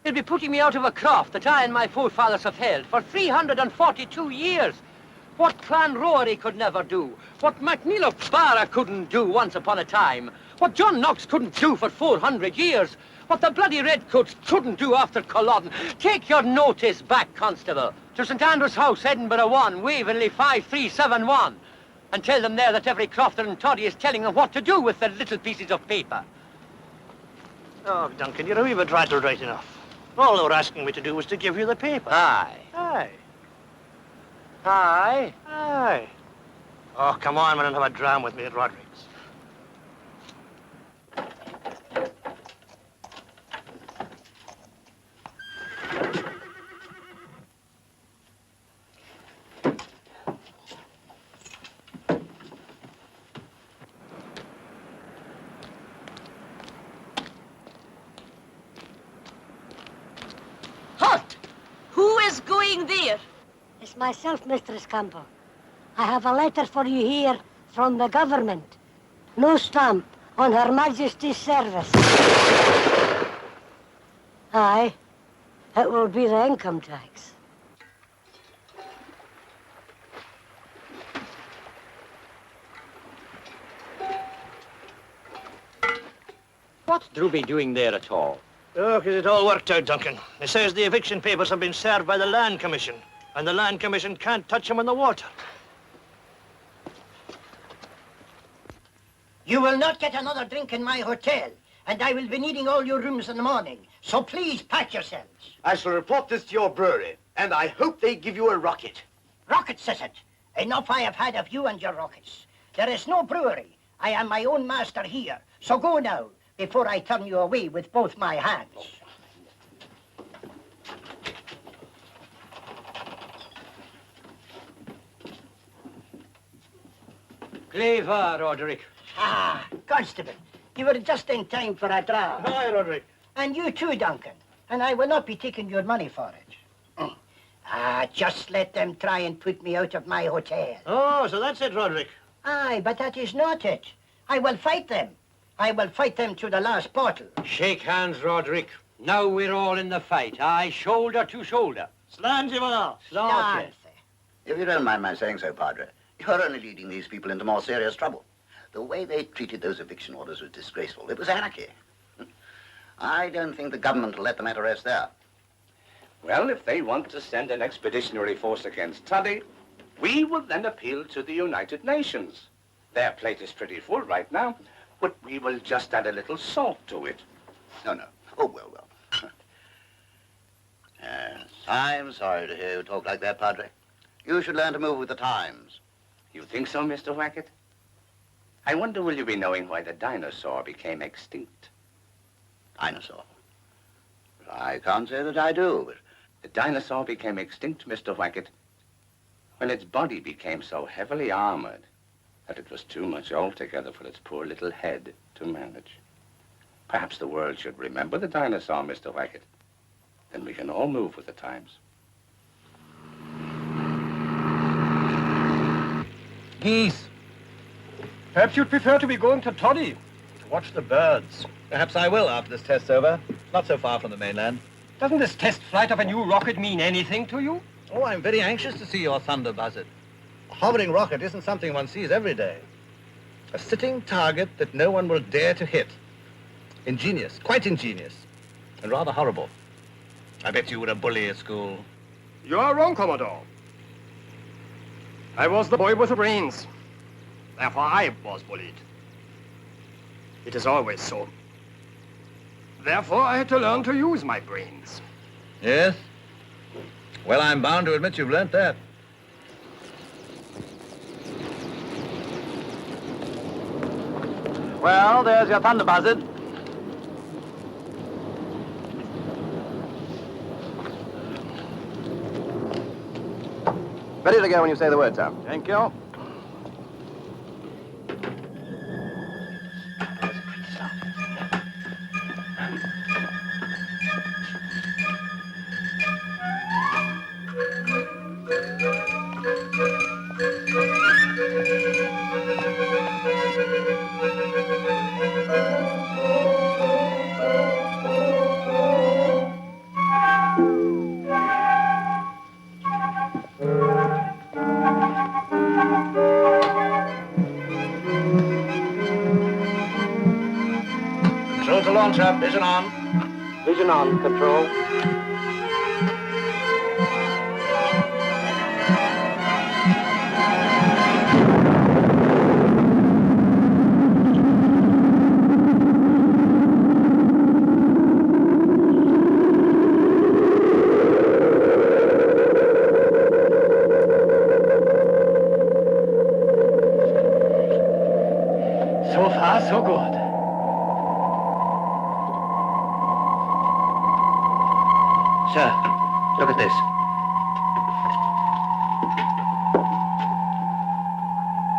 It'll be putting me out of a croft that I and my forefathers have held for 342 years. What Clan Rory could never do, what Macleod of Barra couldn't do once upon a time, what John Knox couldn't do for 400 years, what the bloody redcoats couldn't do after Culloden. Take your notice back, Constable, to St Andrew's House, Edinburgh 1, Waveney 5371, and tell them there that every crofter and toddy is telling them what to do with their little pieces of paper. Oh, Duncan, you're a wee bit rattled right enough. All they were asking me to do was to give you the paper. Aye. Aye. Aye. Aye. Oh, come on, man, and have a dram with me at Roderick's. Halt! Who is going there? It's myself, Mistress Campbell. I have a letter for you here from the government. No stamp, on Her Majesty's service. Aye, it will be the income tax. What's Drooby doing there at all? Oh, 'cause it all worked out, Duncan. It says the eviction papers have been served by the Land Commission, and the Land Commission can't touch him in the water. You will not get another drink in my hotel, and I will be needing all your rooms in the morning. So please pack yourselves. I shall report this to your brewery, and I hope they give you a rocket. Rockets, is it? Enough I have had of you and your rockets. There is no brewery. I am my own master here. So go now, before I turn you away with both my hands. Clever, Roderick. Ah, Constable, you were just in time for a draft. Aye, Roderick. And you too, Duncan. And I will not be taking your money for it. Just let them try and put me out of my hotel. Oh, so that's it, Roderick. Aye, but that is not it. I will fight them. I will fight them to the last bottle. Shake hands, Roderick. Now we're all in the fight. Aye, shoulder to shoulder. Slangy, man. Slangy. If you don't mind my saying so, Padre, you're only leading these people into more serious trouble. The way they treated those eviction orders was disgraceful. It was anarchy. I don't think the government will let the matter rest there. Well, if they want to send an expeditionary force against Todday, we will then appeal to the United Nations. Their plate is pretty full right now, but we will just add a little salt to it. No. Oh, well. Yes, I'm sorry to hear you talk like that, Padre. You should learn to move with the times. You think so, Mr. Wackett? I wonder, will you be knowing why the dinosaur became extinct? Dinosaur? Well, I can't say that I do, but... The dinosaur became extinct, Mr. Wackett, when its body became so heavily armored that it was too much altogether for its poor little head to manage. Perhaps the world should remember the dinosaur, Mr. Wackett. Then we can all move with the times. Geese. Perhaps you'd prefer to be going to Todday. To watch the birds. Perhaps I will after this test's over. Not so far from the mainland. Doesn't this test flight of a new rocket mean anything to you? Oh, I'm very anxious to see your thunder buzzard. A hovering rocket isn't something one sees every day. A sitting target that no one will dare to hit. Ingenious, quite ingenious, and rather horrible. I bet you were a bully at school. You are wrong, Commodore. I was the boy with the brains. Therefore, I was bullied. It is always so. Therefore, I had to learn to use my brains. Yes? Well, I'm bound to admit you've learnt that. Well, there's your thunder buzzard. Ready to go when you say the word, sir. Thank you. Control to launcher, vision on. Vision on, Control. So far, so good. Sir, look at this.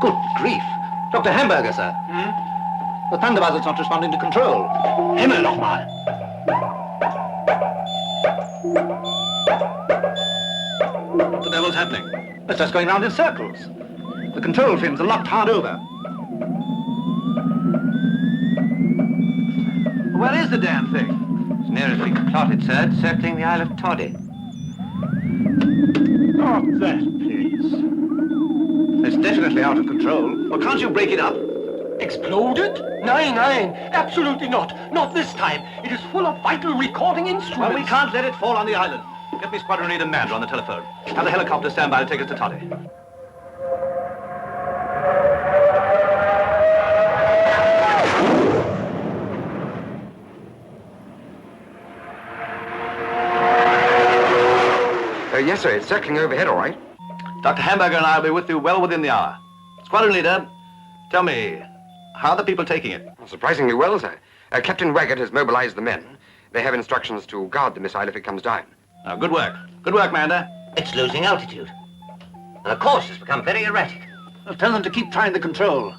Good grief. Dr. Hamburger, sir. The Thunderbuzzard's not responding to control. Himmel nochmal. What the devil's happening? It's just going round in circles. The control fins are locked hard over. Where is the damn thing? As near as we can plot it, sir, it's circling the Isle of Todday. Not that place. It's definitely out of control. Well, can't you break it up? Exploded? Nein, absolutely not. Not this time. It is full of vital recording instruments. Well, we can't let it fall on the island. Get me Squadron Leader Manders on the telephone. Have the helicopter stand by to take us to Todday. Yes, sir. It's circling overhead, all right. Dr. Hamburger and I will be with you well within the hour. Squadron Leader, tell me, how are the people taking it? Well, surprisingly well, sir. Captain Waggett has mobilized the men. They have instructions to guard the missile if it comes down. Good work. Good work, Mander. It's losing altitude. And the course has become very erratic. Well, tell them to keep trying the control.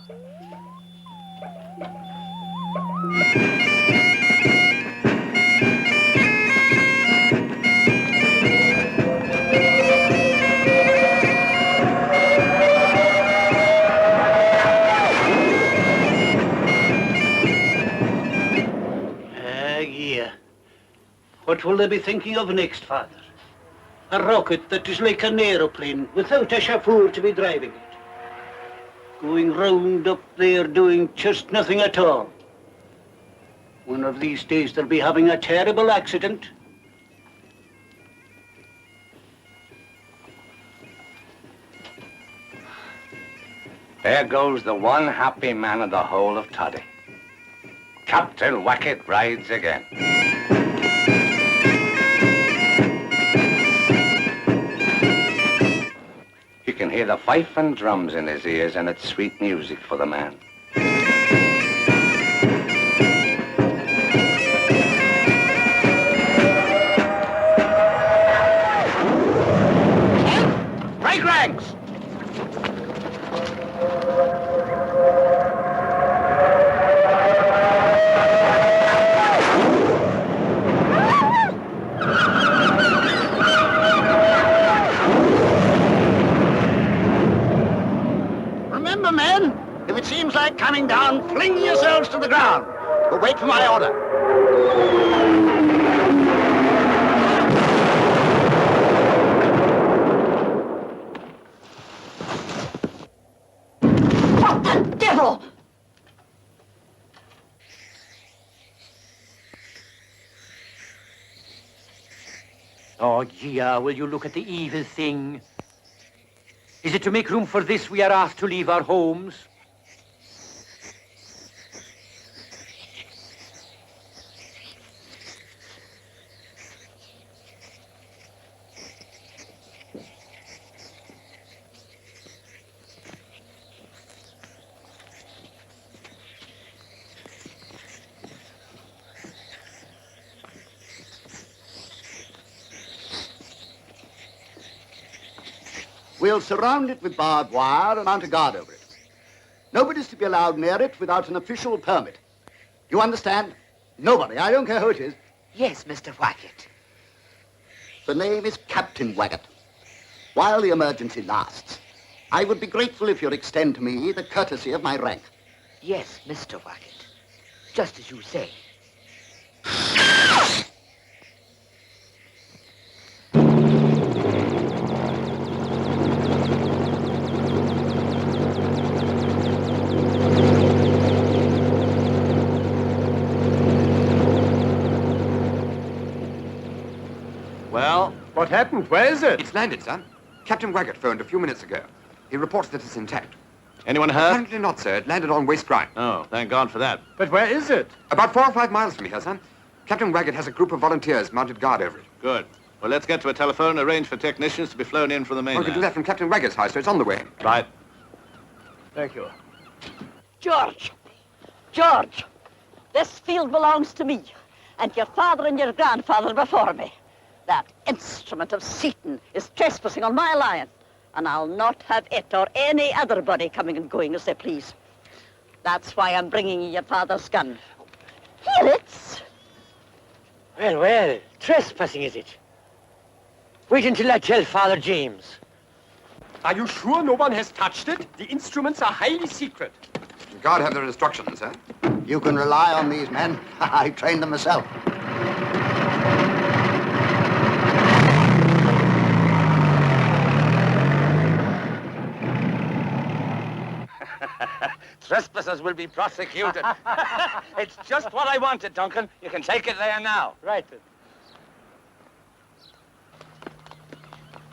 What will they be thinking of next, Father? A rocket that is like an aeroplane without a chauffeur to be driving it. Going round up there doing just nothing at all. One of these days they'll be having a terrible accident. There goes the one happy man in the whole of Todday. Captain Waggett rides again. You can hear the fife and drums in his ears, and it's sweet music for the man. Break ranks! Remember, men, if it seems like coming down, fling yourselves to the ground. But wait for my order. What the devil? Oh, Gia, will you look at the evil thing? Is it to make room for this we are asked to leave our homes? We'll surround it with barbed wire and mount a guard over it. Nobody's to be allowed near it without an official permit. You understand? Nobody. I don't care who it is. Yes, Mr. Waggett. The name is Captain Waggett. While the emergency lasts, I would be grateful if you'd extend to me the courtesy of my rank. Yes, Mr. Waggett. Just as you say. Well, what happened? Where is it? It's landed, sir. Captain Waggett phoned a few minutes ago. He reports that it's intact. Anyone hurt? Apparently not, sir. It landed on Waste Brine. Oh, thank God for that. But where is it? About 4 or 5 miles from here, sir. Captain Waggett has a group of volunteers mounted guard over it. Good. Well, let's get to a telephone and arrange for technicians to be flown in from the We mainland. can do that from Captain Waggett's house, so it's on the way. Right. Thank you. George, George, this field belongs to me, and your father and your grandfather before me. That instrument of Satan is trespassing on my land, and I'll not have it or any other body coming and going as they please. That's why I'm bringing you your father's gun. Here it's. Well, well, trespassing is it? Wait until I tell Father James. Are you sure no one has touched it? The instruments are highly secret. The guard have their instructions, sir. You can rely on these men. I trained them myself. Trespassers will be prosecuted. It's just what I wanted, Duncan. You can take it there now. Right.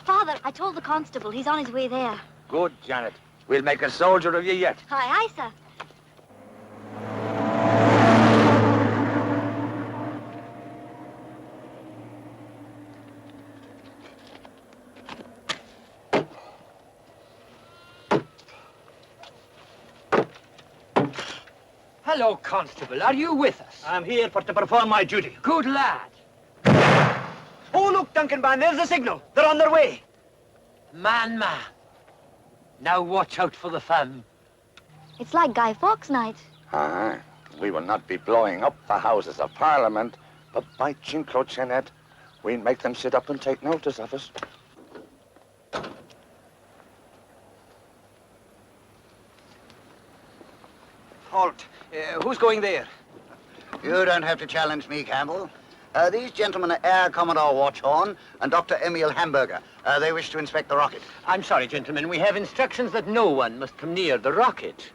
Father, I told the constable. He's on his way there. Good, Janet. We'll make a soldier of you yet. Aye, sir. Hello, Constable. Are you with us? I'm here to perform my duty. Good lad. Oh, look, Duncan, man, there's the signal. They're on their way. Man. Now watch out for the fun. It's like Guy Fawkes night. Aye. We will not be blowing up the Houses of Parliament, but by Jinko Chenet, we'll make them sit up and take notice of us. Halt. Who's going there? You don't have to challenge me, Campbell. These gentlemen are Air Commodore Watchhorn and Dr. Emil Hamburger. They wish to inspect the rocket. I'm sorry, gentlemen. We have instructions that no one must come near the rocket.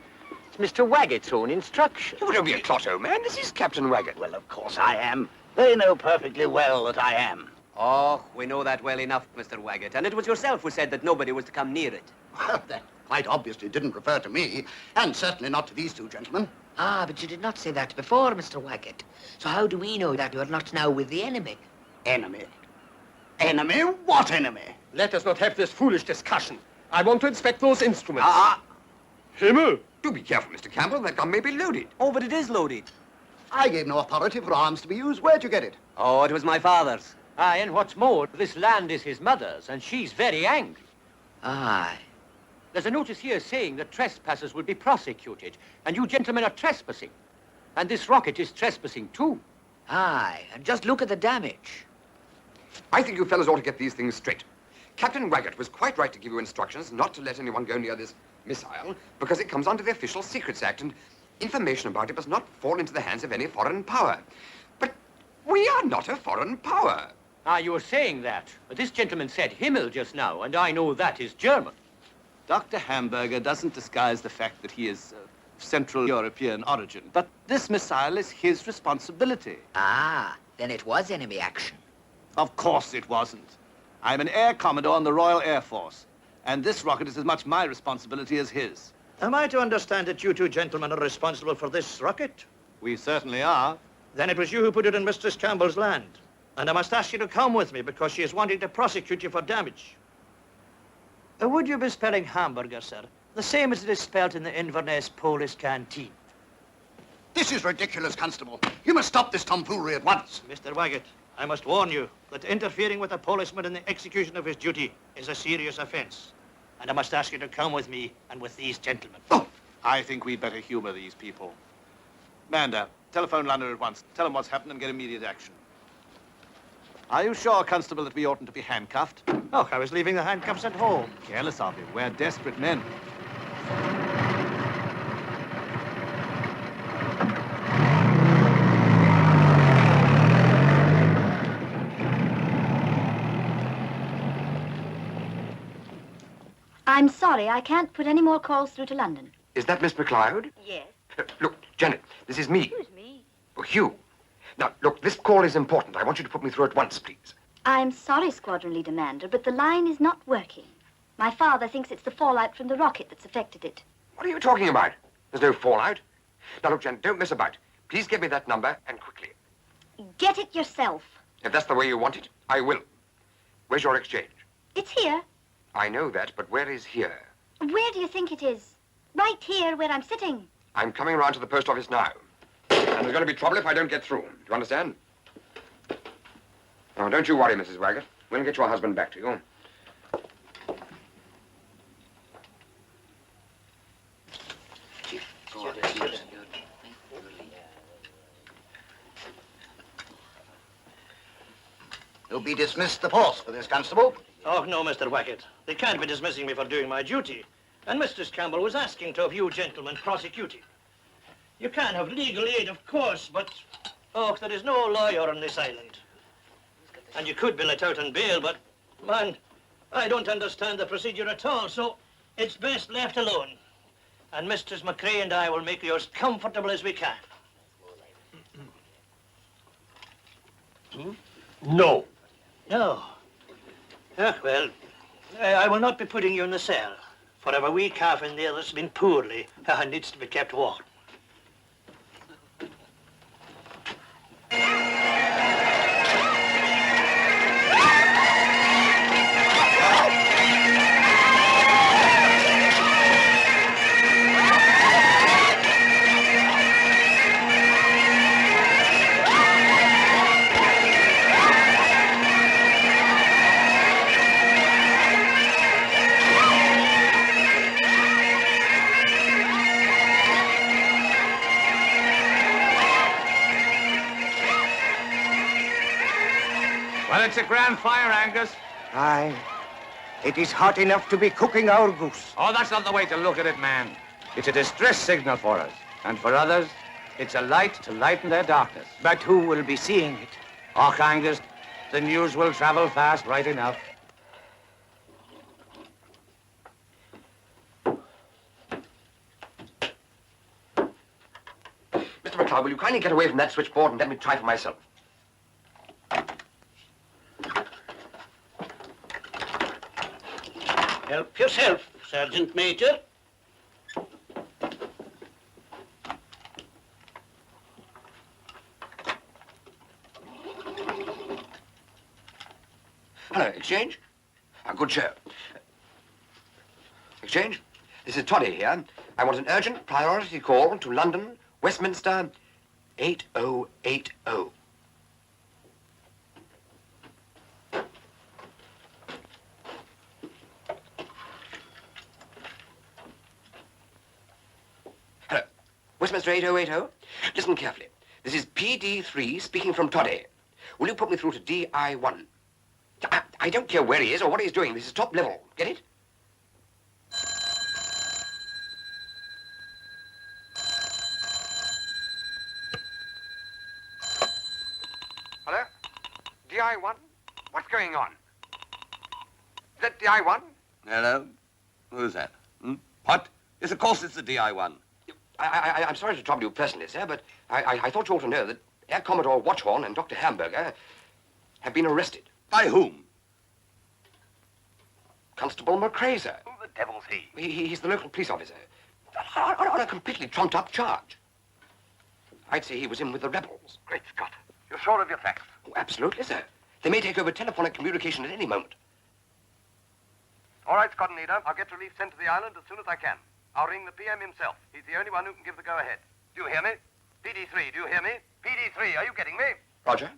It's Mr. Waggett's own instruction. You don't be a clot, old man. This is Captain Waggett. Well, of course I am. They know perfectly well that I am. Oh, we know that well enough, Mr. Waggett. And it was yourself who said that nobody was to come near it. Well, that quite obviously didn't refer to me, and certainly not to these two gentlemen. Ah, but you did not say that before, Mr. Waggett. So how do we know that you're not now with the enemy? Enemy? Enemy? What enemy? Let us not have this foolish discussion. I want to inspect those instruments. Himmel! Do be careful, Mr. Campbell. That gun may be loaded. Oh, but it is loaded. I gave no authority for arms to be used. Where'd you get it? Oh, it was my father's. Aye, and what's more, this land is his mother's, and she's very angry. Aye. There's a notice here saying that trespassers will be prosecuted, and you gentlemen are trespassing. And this rocket is trespassing too. Aye, and just look at the damage. I think you fellas ought to get these things straight. Captain Waggett was quite right to give you instructions not to let anyone go near this missile, because it comes under the Official Secrets Act, and information about it must not fall into the hands of any foreign power. But we are not a foreign power. Ah, you were saying that. But this gentleman said Himmel just now, and I know that is German. Dr. Hamburger doesn't disguise the fact that he is of Central European origin, but this missile is his responsibility. Ah, then it was enemy action. Of course it wasn't. I'm an Air Commodore in the Royal Air Force, and this rocket is as much my responsibility as his. Am I to understand that you two gentlemen are responsible for this rocket? We certainly are. Then it was you who put it in Mistress Campbell's land. And I must ask you to come with me because she is wanting to prosecute you for damage. Would you be spelling hamburger, sir? The same as it is spelled in the Inverness Polish canteen. This is ridiculous, Constable. You must stop this tomfoolery at once. Mr. Waggett, I must warn you that interfering with a policeman in the execution of his duty is a serious offense. And I must ask you to come with me and with these gentlemen. Oh, I think we'd better humor these people. Manda, telephone London at once. Tell them what's happened and get immediate action. Are you sure, Constable, that we oughtn't to be handcuffed? Oh, I was leaving the handcuffs at home. Careless of you. We're desperate men. I'm sorry, I can't put any more calls through to London. Is that Miss Macleod? Yes. Look, Janet, this is me. Who's me? Oh, Hugh. Now, look, this call is important. I want you to put me through at once, please. I'm sorry, Squadron Leader Mander, but the line is not working. My father thinks it's the fallout from the rocket that's affected it. What are you talking about? There's no fallout. Now, look, Janet, don't mess about. Please give me that number, and quickly. Get it yourself. If that's the way you want it, I will. Where's your exchange? It's here. I know that, but where is here? Where do you think it is? Right here, where I'm sitting. I'm coming around to the post office now. And there's going to be trouble if I don't get through. Do you understand? Now, don't you worry, Mrs. Waggett. We'll get your husband back to you. You'll be dismissed the force for this, Constable. Oh, no, Mr. Wackett. They can't be dismissing me for doing my duty. And Mistress Campbell was asking to have you gentlemen prosecuted. You can have legal aid, of course, but, oh, there is no lawyer on this island. And you could be let out on bail, but, man, I don't understand the procedure at all, so it's best left alone. And Mistress McCrae and I will make you as comfortable as we can. No. No. Well, I will not be putting you in the cell. For I've a wee calf in there that's been poorly and needs to be kept warm. Well, it's a grand fire, Angus. Aye. It is hot enough to be cooking our goose. Oh, that's not the way to look at it, man. It's a distress signal for us. And for others, it's a light to lighten their darkness. But who will be seeing it? Och, Angus, the news will travel fast right enough. Mr. Macleod, will you kindly get away from that switchboard and let me try for myself? Help yourself, Sergeant Major. Hello, Exchange. A good show. Exchange, this is Todday here. I want an urgent priority call to London, Westminster, 8080. Hello, Westminster 8080. Listen carefully. This is PD3 speaking from Todday. Will you put me through to DI1? I don't care where he is or what he's doing. This is top level. Get it? Hello? DI1? What's going on? Is that DI1? Hello? Who's that? What? Yes, of course it's the DI1. I'm sorry to trouble you personally, sir, but I thought you ought to know that Air Commodore Watchhorn and Dr. Hamburger have been arrested. By whom? Constable McCrae, sir. Who the devil's he? He's the local police officer. On a completely trumped-up charge. I'd say he was in with the rebels. Great Scott. You're sure of your facts? Oh, absolutely, sir. They may take over telephonic communication at any moment. All right, Squadron Leader. I'll get relief sent to the island as soon as I can. I'll ring the PM himself. He's the only one who can give the go-ahead. Do you hear me? PD3, do you hear me? PD3, are you getting me? Roger.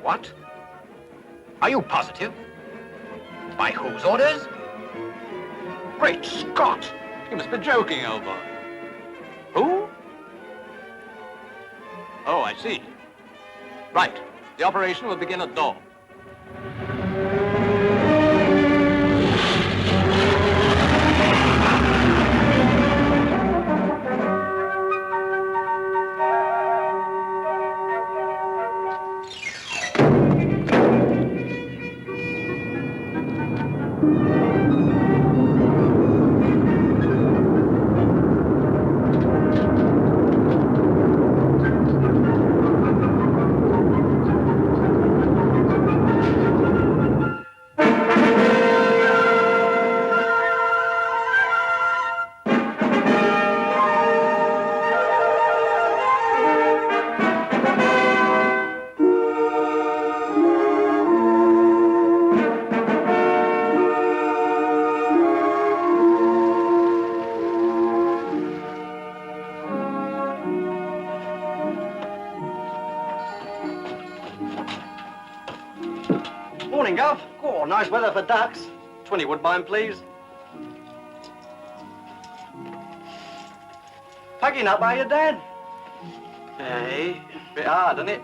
What? Are you positive? By whose orders? Great Scott! You must be joking, old boy. Who? Oh, I see. Right. The operation will begin at dawn. Morning, Gov. Oh, nice weather for ducks. 20 woodbine, please. Packing up, are you, Dad? Hey, bit hard, isn't it?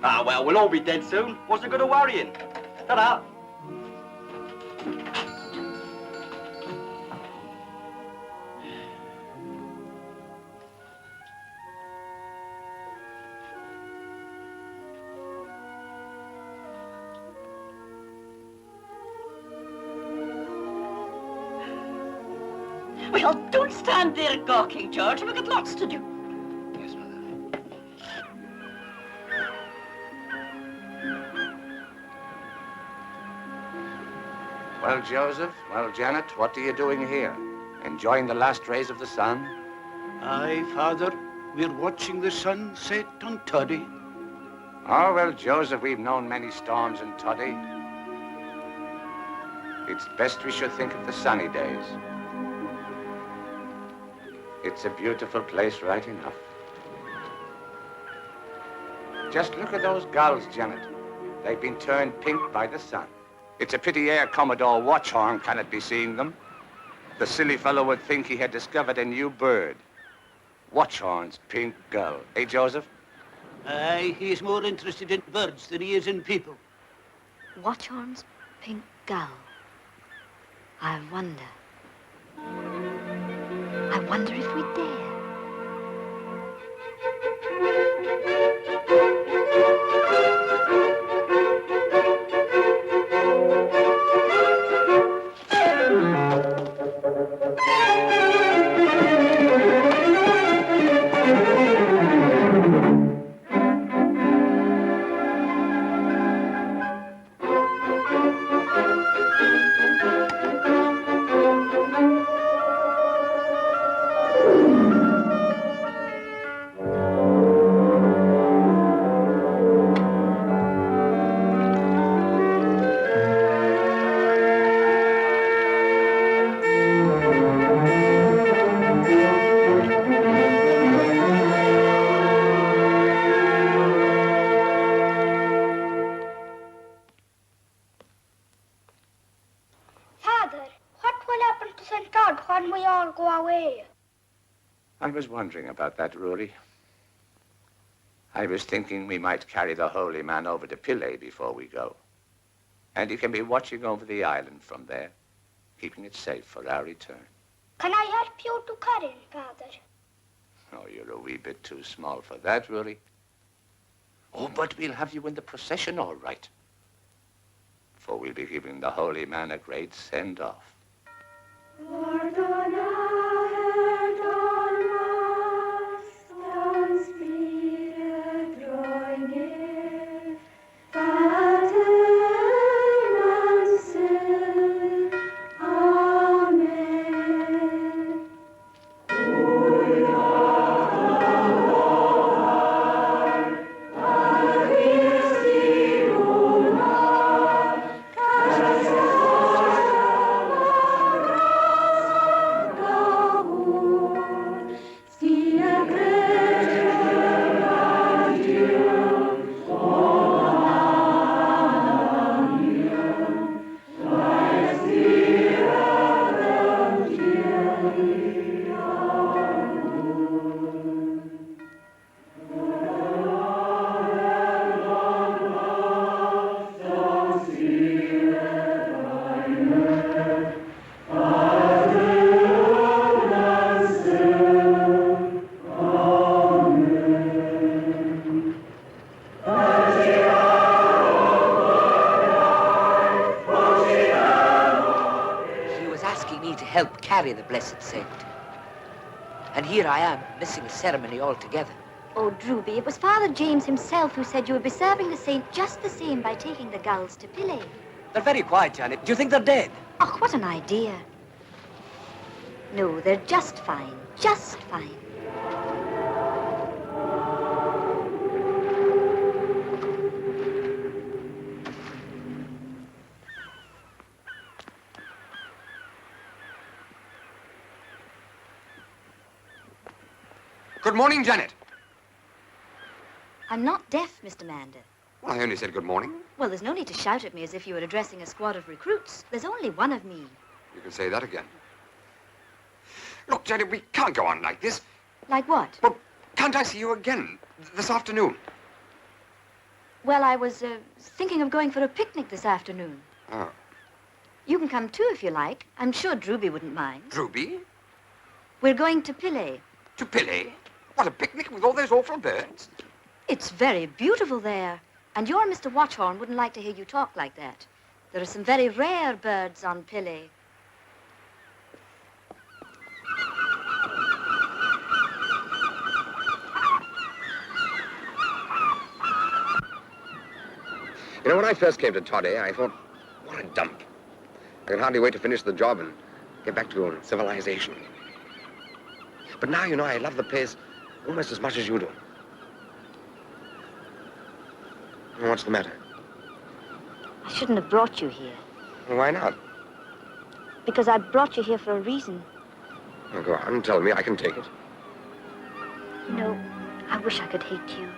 Ah, well, we'll all be dead soon. What's the good of worrying? Ta-da. Well, don't stand there gawking, George. We've got lots to do. Yes, Mother. Well, Joseph, well, Janet, what are you doing here? Enjoying the last rays of the sun? Aye, Father. We're watching the sun set on Todday. Oh, well, Joseph, we've known many storms in Todday. It's best we should think of the sunny days. It's a beautiful place right enough. Just look at those gulls, Janet. They've been turned pink by the sun. It's a pity Air Commodore Watchhorn cannot be seeing them. The silly fellow would think he had discovered a new bird. Watchhorn's pink gull. Eh, Joseph? Aye, he's more interested in birds than he is in people. Watchhorn's pink gull. I wonder if we dare. I was wondering about that, Rory. I was thinking we might carry the holy man over to Pillay before we go. And he can be watching over the island from there, keeping it safe for our return. Can I help you to carry him, Father? Oh, you're a wee bit too small for that, Rory. Oh, but we'll have you in the procession, all right. For we'll be giving the holy man a great send-off. The blessed saint. And here I am, missing the ceremony altogether. Oh, Drewby, it was Father James himself who said you would be serving the saint just the same by taking the gulls to Pillay. They're very quiet, Janet. Do you think they're dead? Oh, what an idea. No, they're just fine. Just fine. Good morning, Janet. I'm not deaf, Mr. Mander. Well, I only said good morning. Well, there's no need to shout at me as if you were addressing a squad of recruits. There's only one of me. You can say that again. Look, Jenny, we can't go on like this. Like what? Well, can't I see you again this afternoon? Well, I was thinking of going for a picnic this afternoon. Oh. You can come too if you like. I'm sure Drewby wouldn't mind. Drewby? We're going to Pillay. To Pillay? What, a picnic with all those awful birds? It's very beautiful there. And your Mr. Watchhorn wouldn't like to hear you talk like that. There are some very rare birds on Pillay. You know, when I first came to Todday, I thought, what a dump. I could hardly wait to finish the job and get back to civilization. But now, you know, I love the place almost as much as you do. What's the matter? I shouldn't have brought you here. Well, why not? Because I brought you here for a reason. Oh, go on, tell me. I can take it. You know, I wish I could hate you.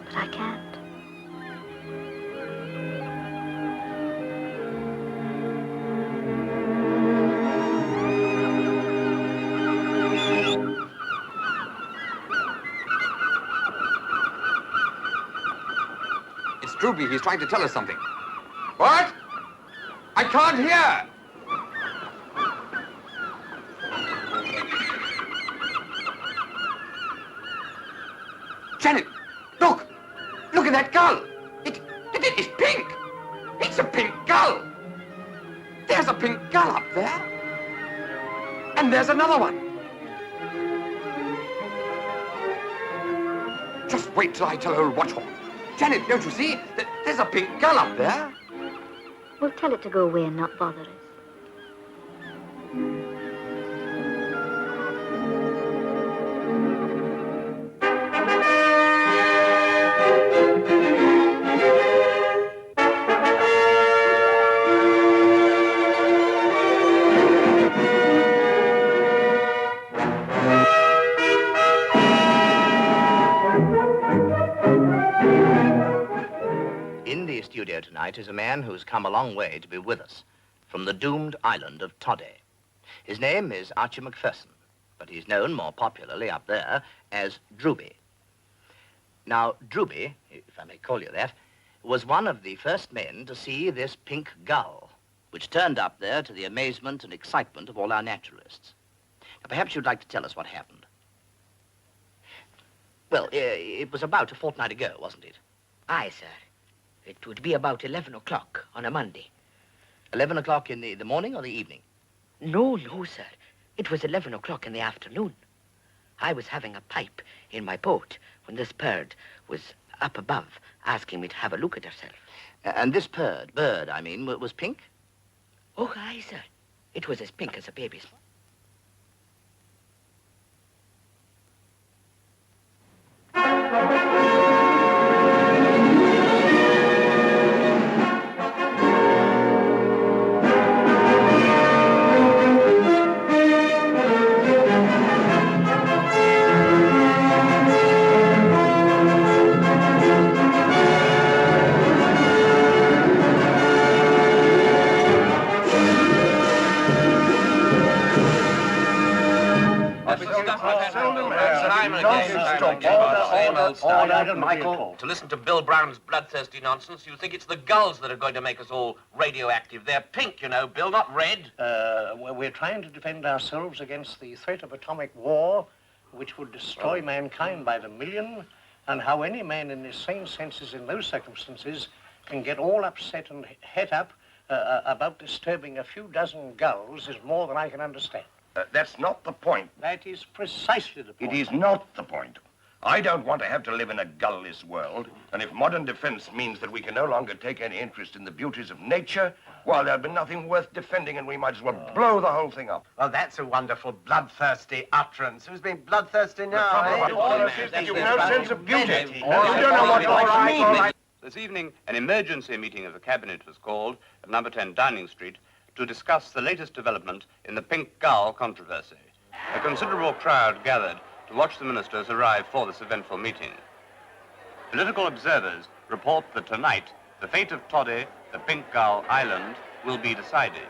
But I can't. Drewby, he's trying to tell us something. What? I can't hear. Janet, look. Look at that gull. It's pink. It's a pink gull. There's a pink gull up there. And there's another one. Just wait till I tell old Watchhorn. Janet, don't you see? There's a pink gull up there. We'll tell it to go away and not bother us. Tonight is a man who's come a long way to be with us from the doomed island of Todday. His name is Archie Macpherson, but he's known more popularly up there as Drewby. Now, Drewby, if I may call you that, was one of the first men to see this pink gull, which turned up there to the amazement and excitement of all our naturalists. Now, perhaps you'd like to tell us what happened. Well, it was about a fortnight ago, wasn't it? Aye, sir. It would be about 11 o'clock on a Monday. 11 o'clock in the morning or the evening? No, sir. It was 11 o'clock in the afternoon. I was having a pipe in my boat when this bird was up above asking me to have a look at herself. And this bird, I mean, was pink? Oh, aye, sir. It was as pink as a baby's. Michael. To listen to Bill Brown's bloodthirsty nonsense, you think it's the gulls that are going to make us all radioactive. They're pink, you know, Bill, not red. We're trying to defend ourselves against the threat of atomic war, which would destroy mankind by the million, and how any man in his sane senses in those circumstances can get all upset and het up about disturbing a few dozen gulls is more than I can understand. That's not the point. That is precisely the point. It is not the point. I don't want to have to live in a gull-less world, and if modern defense means that we can no longer take any interest in the beauties of nature, well, there'll be nothing worth defending, and we might as well blow the whole thing up. Well, that's a wonderful bloodthirsty utterance. Who's been bloodthirsty now, eh? You've no sense of beauty. You don't know what all right. This evening, an emergency meeting of the Cabinet was called at number 10 Downing Street to discuss the latest development in the pink gull controversy. A considerable crowd gathered to watch the ministers arrive for this eventful meeting. Political observers report that tonight the fate of Todday, the Pink Gull Island, will be decided.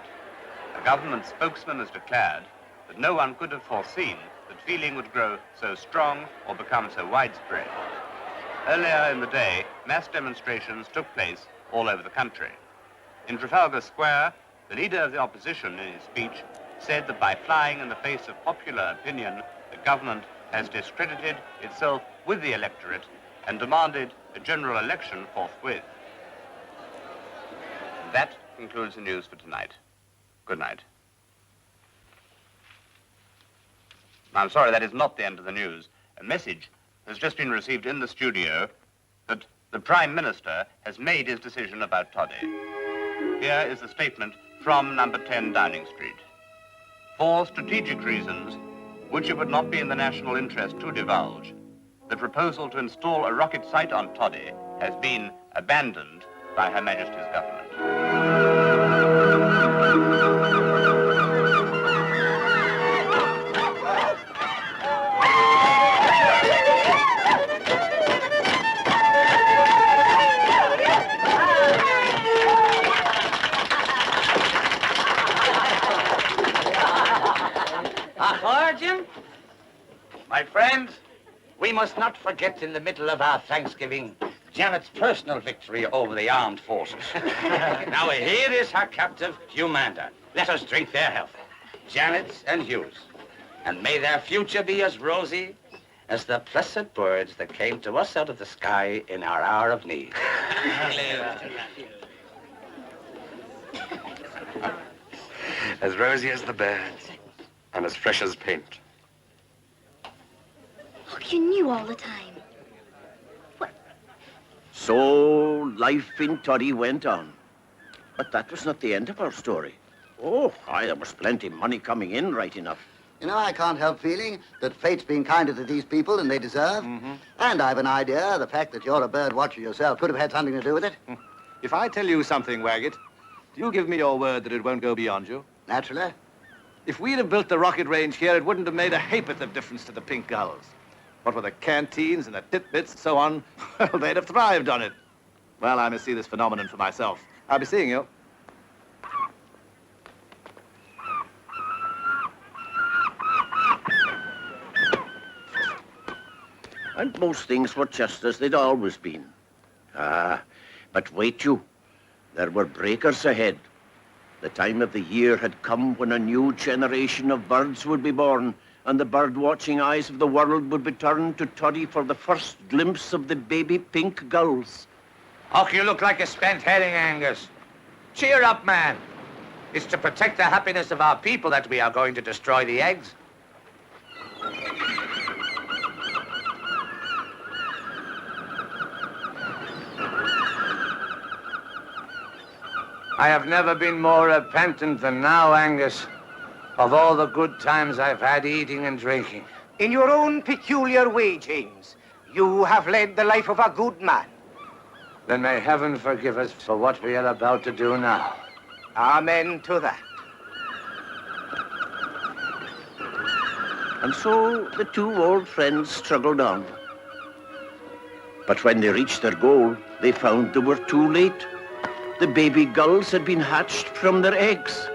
A government spokesman has declared that no one could have foreseen that feeling would grow so strong or become so widespread. Earlier in the day, mass demonstrations took place all over the country. In Trafalgar Square, the leader of the opposition in his speech said that by flying in the face of popular opinion, the government has discredited itself with the electorate and demanded a general election forthwith. That concludes the news for tonight. Good night. I'm sorry, that is not the end of the news. A message has just been received in the studio that the Prime Minister has made his decision about Todday. Here is the statement from number 10 Downing Street. For strategic reasons, which it would not be in the national interest to divulge, the proposal to install a rocket site on Todday has been abandoned by Her Majesty's government. My friends, we must not forget in the middle of our Thanksgiving Janet's personal victory over the armed forces. Now here is her captive, Hugh Manders. Let us drink their health, Janet's and Hugh's. And may their future be as rosy as the blessed birds that came to us out of the sky in our hour of need. As rosy as the birds and as fresh as paint. Oh, you knew all the time. So life in Todday went on. But that was not the end of our story. Oh, aye, there was plenty money coming in right enough. You know, I can't help feeling that fate's been kinder to these people than they deserve. And I've an idea the fact that you're a bird watcher yourself could have had something to do with it. If I tell you something, Waggett, do you give me your word that it won't go beyond you? Naturally. If we'd have built the rocket range here, it wouldn't have made a ha'porth of difference to the Pink Gulls. What with the canteens and the titbits and so on, well, they'd have thrived on it. Well, I must see this phenomenon for myself. I'll be seeing you. And most things were just as they'd always been. Ah, but wait you, there were breakers ahead. The time of the year had come when a new generation of birds would be born, and the bird-watching eyes of the world would be turned to Todday for the first glimpse of the baby pink gulls. Oh, you look like a spent herring, Angus. Cheer up, man. It's to protect the happiness of our people that we are going to destroy the eggs. I have never been more repentant than now, Angus, of all the good times I've had eating and drinking. In your own peculiar way, James, you have led the life of a good man. Then may heaven forgive us for what we are about to do now. Amen to that. And so the two old friends struggled on. But when they reached their goal, they found they were too late. The baby gulls had been hatched from their eggs.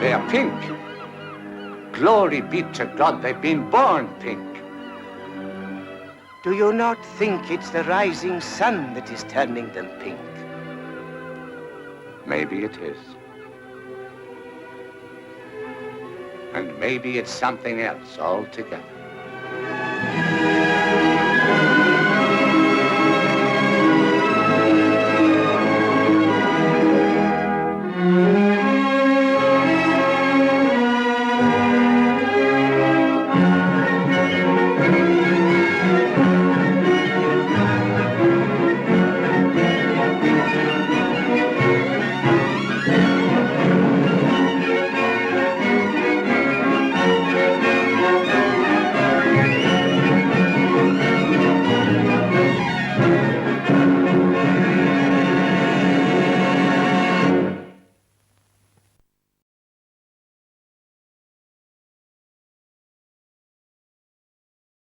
They are pink. Glory be to God, they've been born pink. Do you not think it's the rising sun that is turning them pink? Maybe it is. And maybe it's something else altogether.